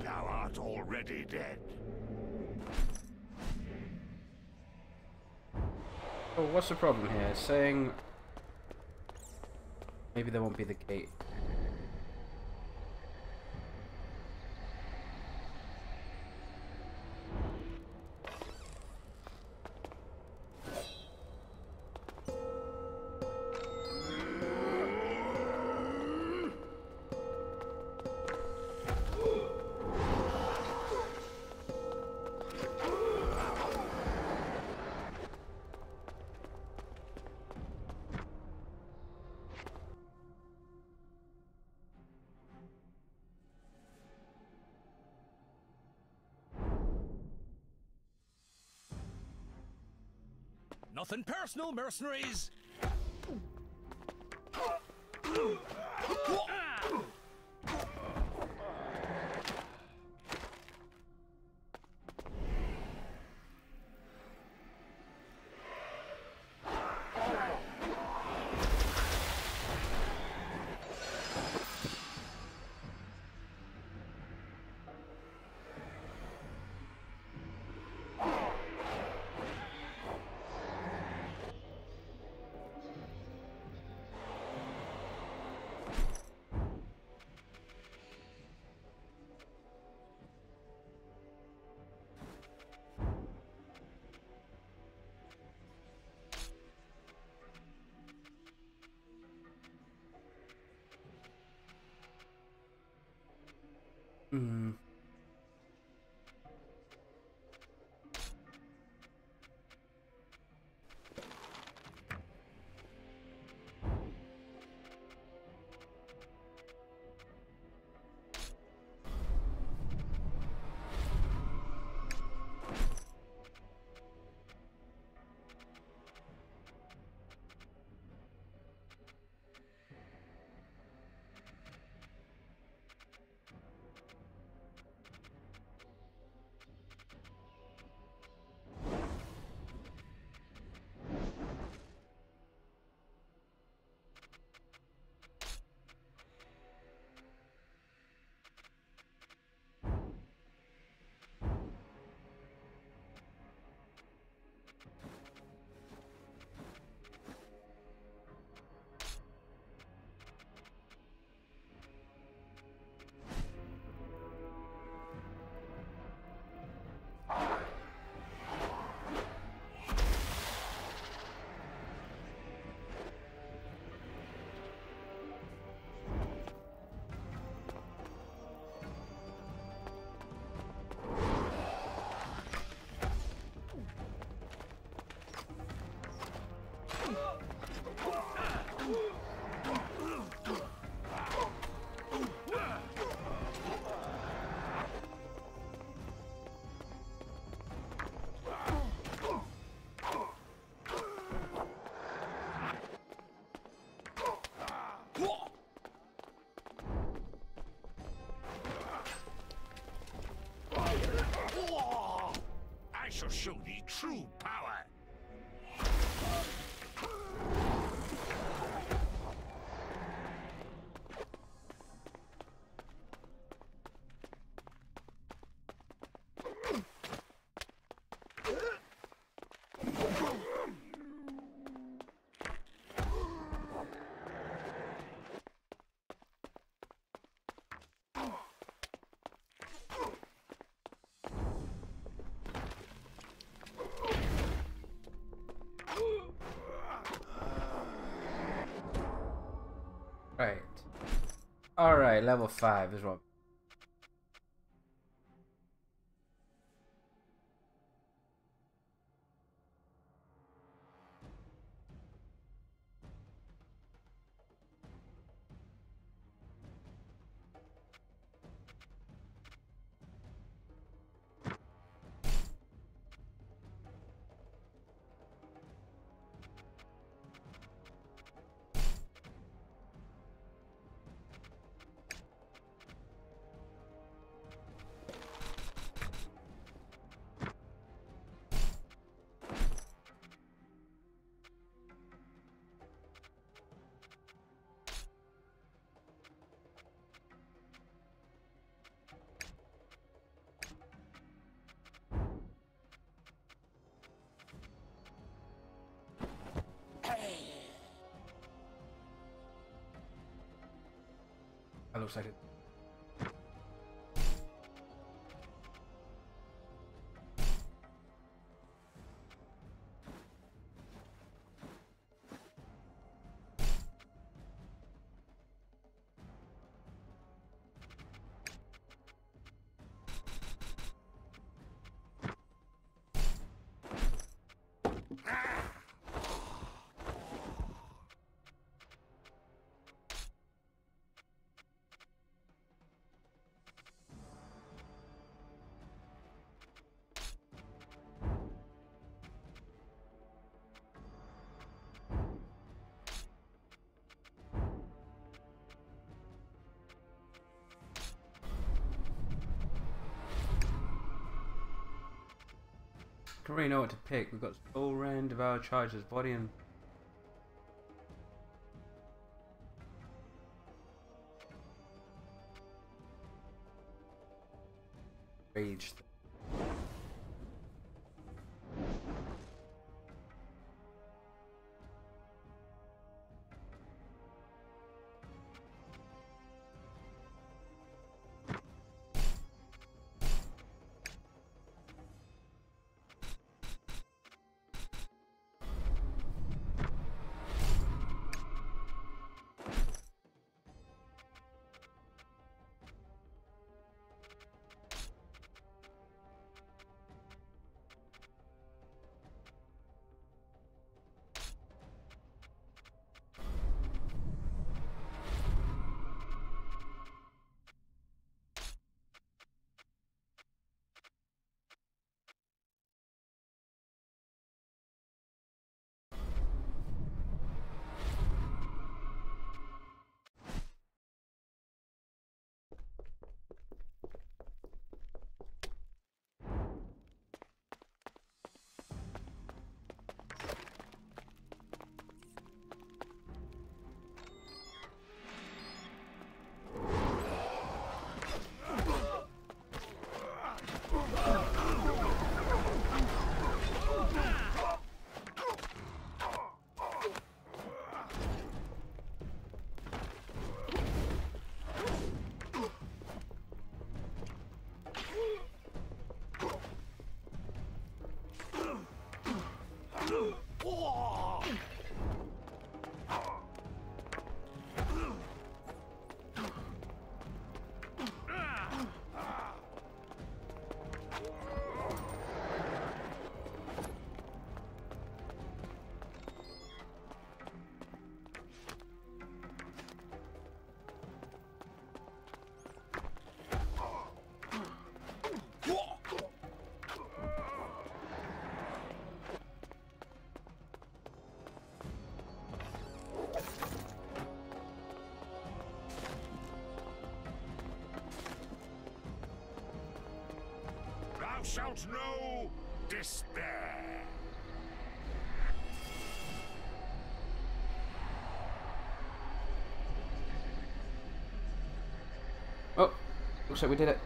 Speaker 3: Thou art already dead.
Speaker 1: Oh, what's the problem here? It's saying maybe there won't be the gate.
Speaker 4: Nothing personal, mercenaries!
Speaker 1: Hmm.
Speaker 3: shall show thee true power.
Speaker 1: Right. Alright, level 5 is what. That looks like it. Don't really know what to pick. We've got Soul Rain, Devour Charges, Body and Rage.
Speaker 3: Thou shalt know despair.
Speaker 1: Oh, looks like we did it.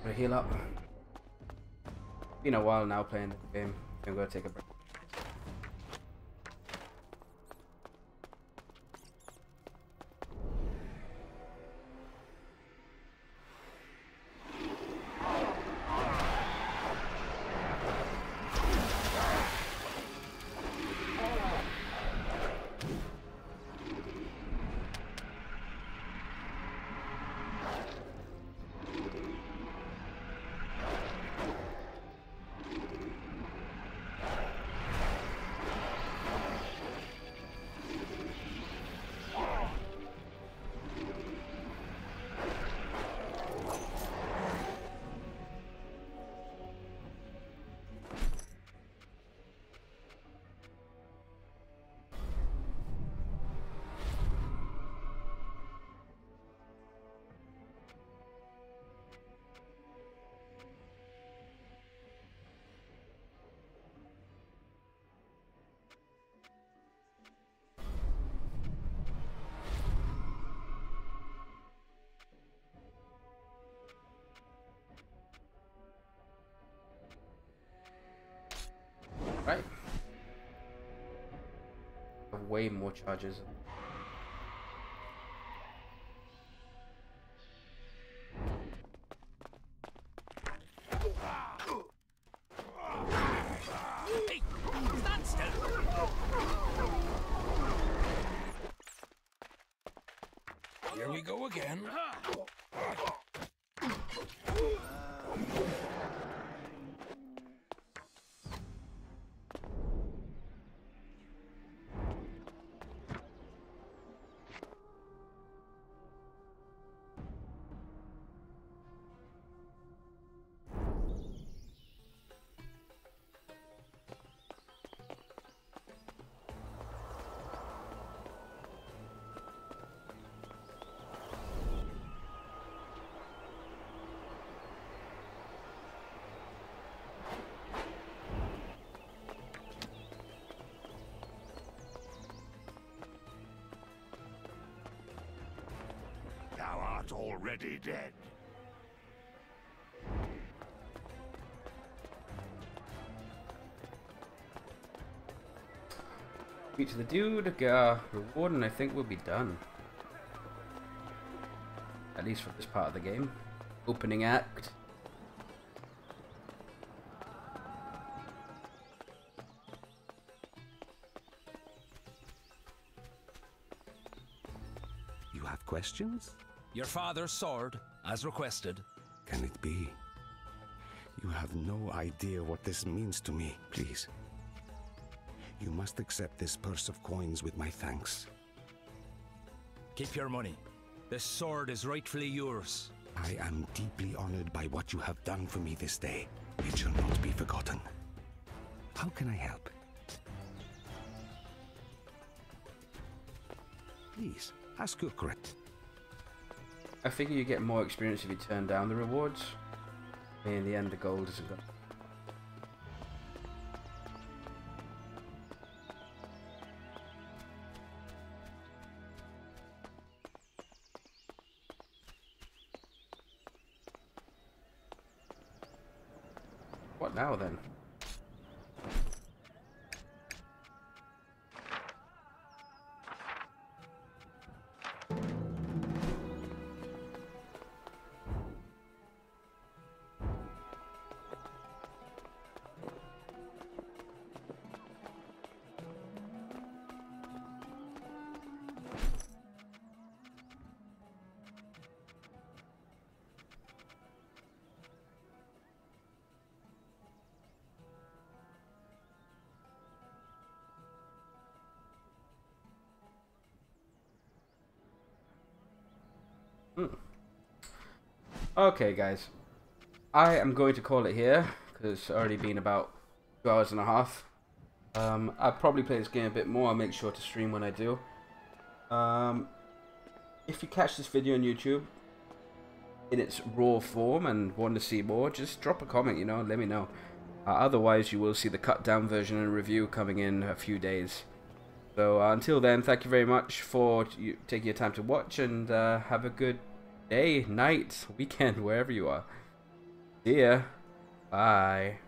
Speaker 1: Gotta heal up. Been a while now playing the game. I'm gonna take a break. Right. Have way more charges.
Speaker 4: Hey, stand still. Here we go again.
Speaker 3: Thou art already dead.
Speaker 1: Speak to the dude, reward, and I think we'll be done. At least for this part of the game. Opening act.
Speaker 12: You have questions?
Speaker 4: Your father's sword, as requested.
Speaker 12: Can it be? You have no idea what this means to me. Please. You must accept this purse of coins with my thanks.
Speaker 4: Keep your money. This sword is rightfully yours.
Speaker 12: I am deeply honored by what you have done for me this day. It shall not be forgotten. How can I help? Please, ask your correct.
Speaker 1: I figure you get more experience if you turn down the rewards. In the end, the gold isn't good. What now then? Okay, guys. I am going to call it here, because it's already been about 2 hours and a half. I'll probably play this game a bit more. I'll make sure to stream when I do. If you catch this video on YouTube in its raw form and want to see more, just drop a comment, you know, let me know. Otherwise, you will see the cut down version and review coming in a few days. So until then, thank you very much for taking your time to watch, and have a good day, night, weekend, wherever you are. See ya. Bye.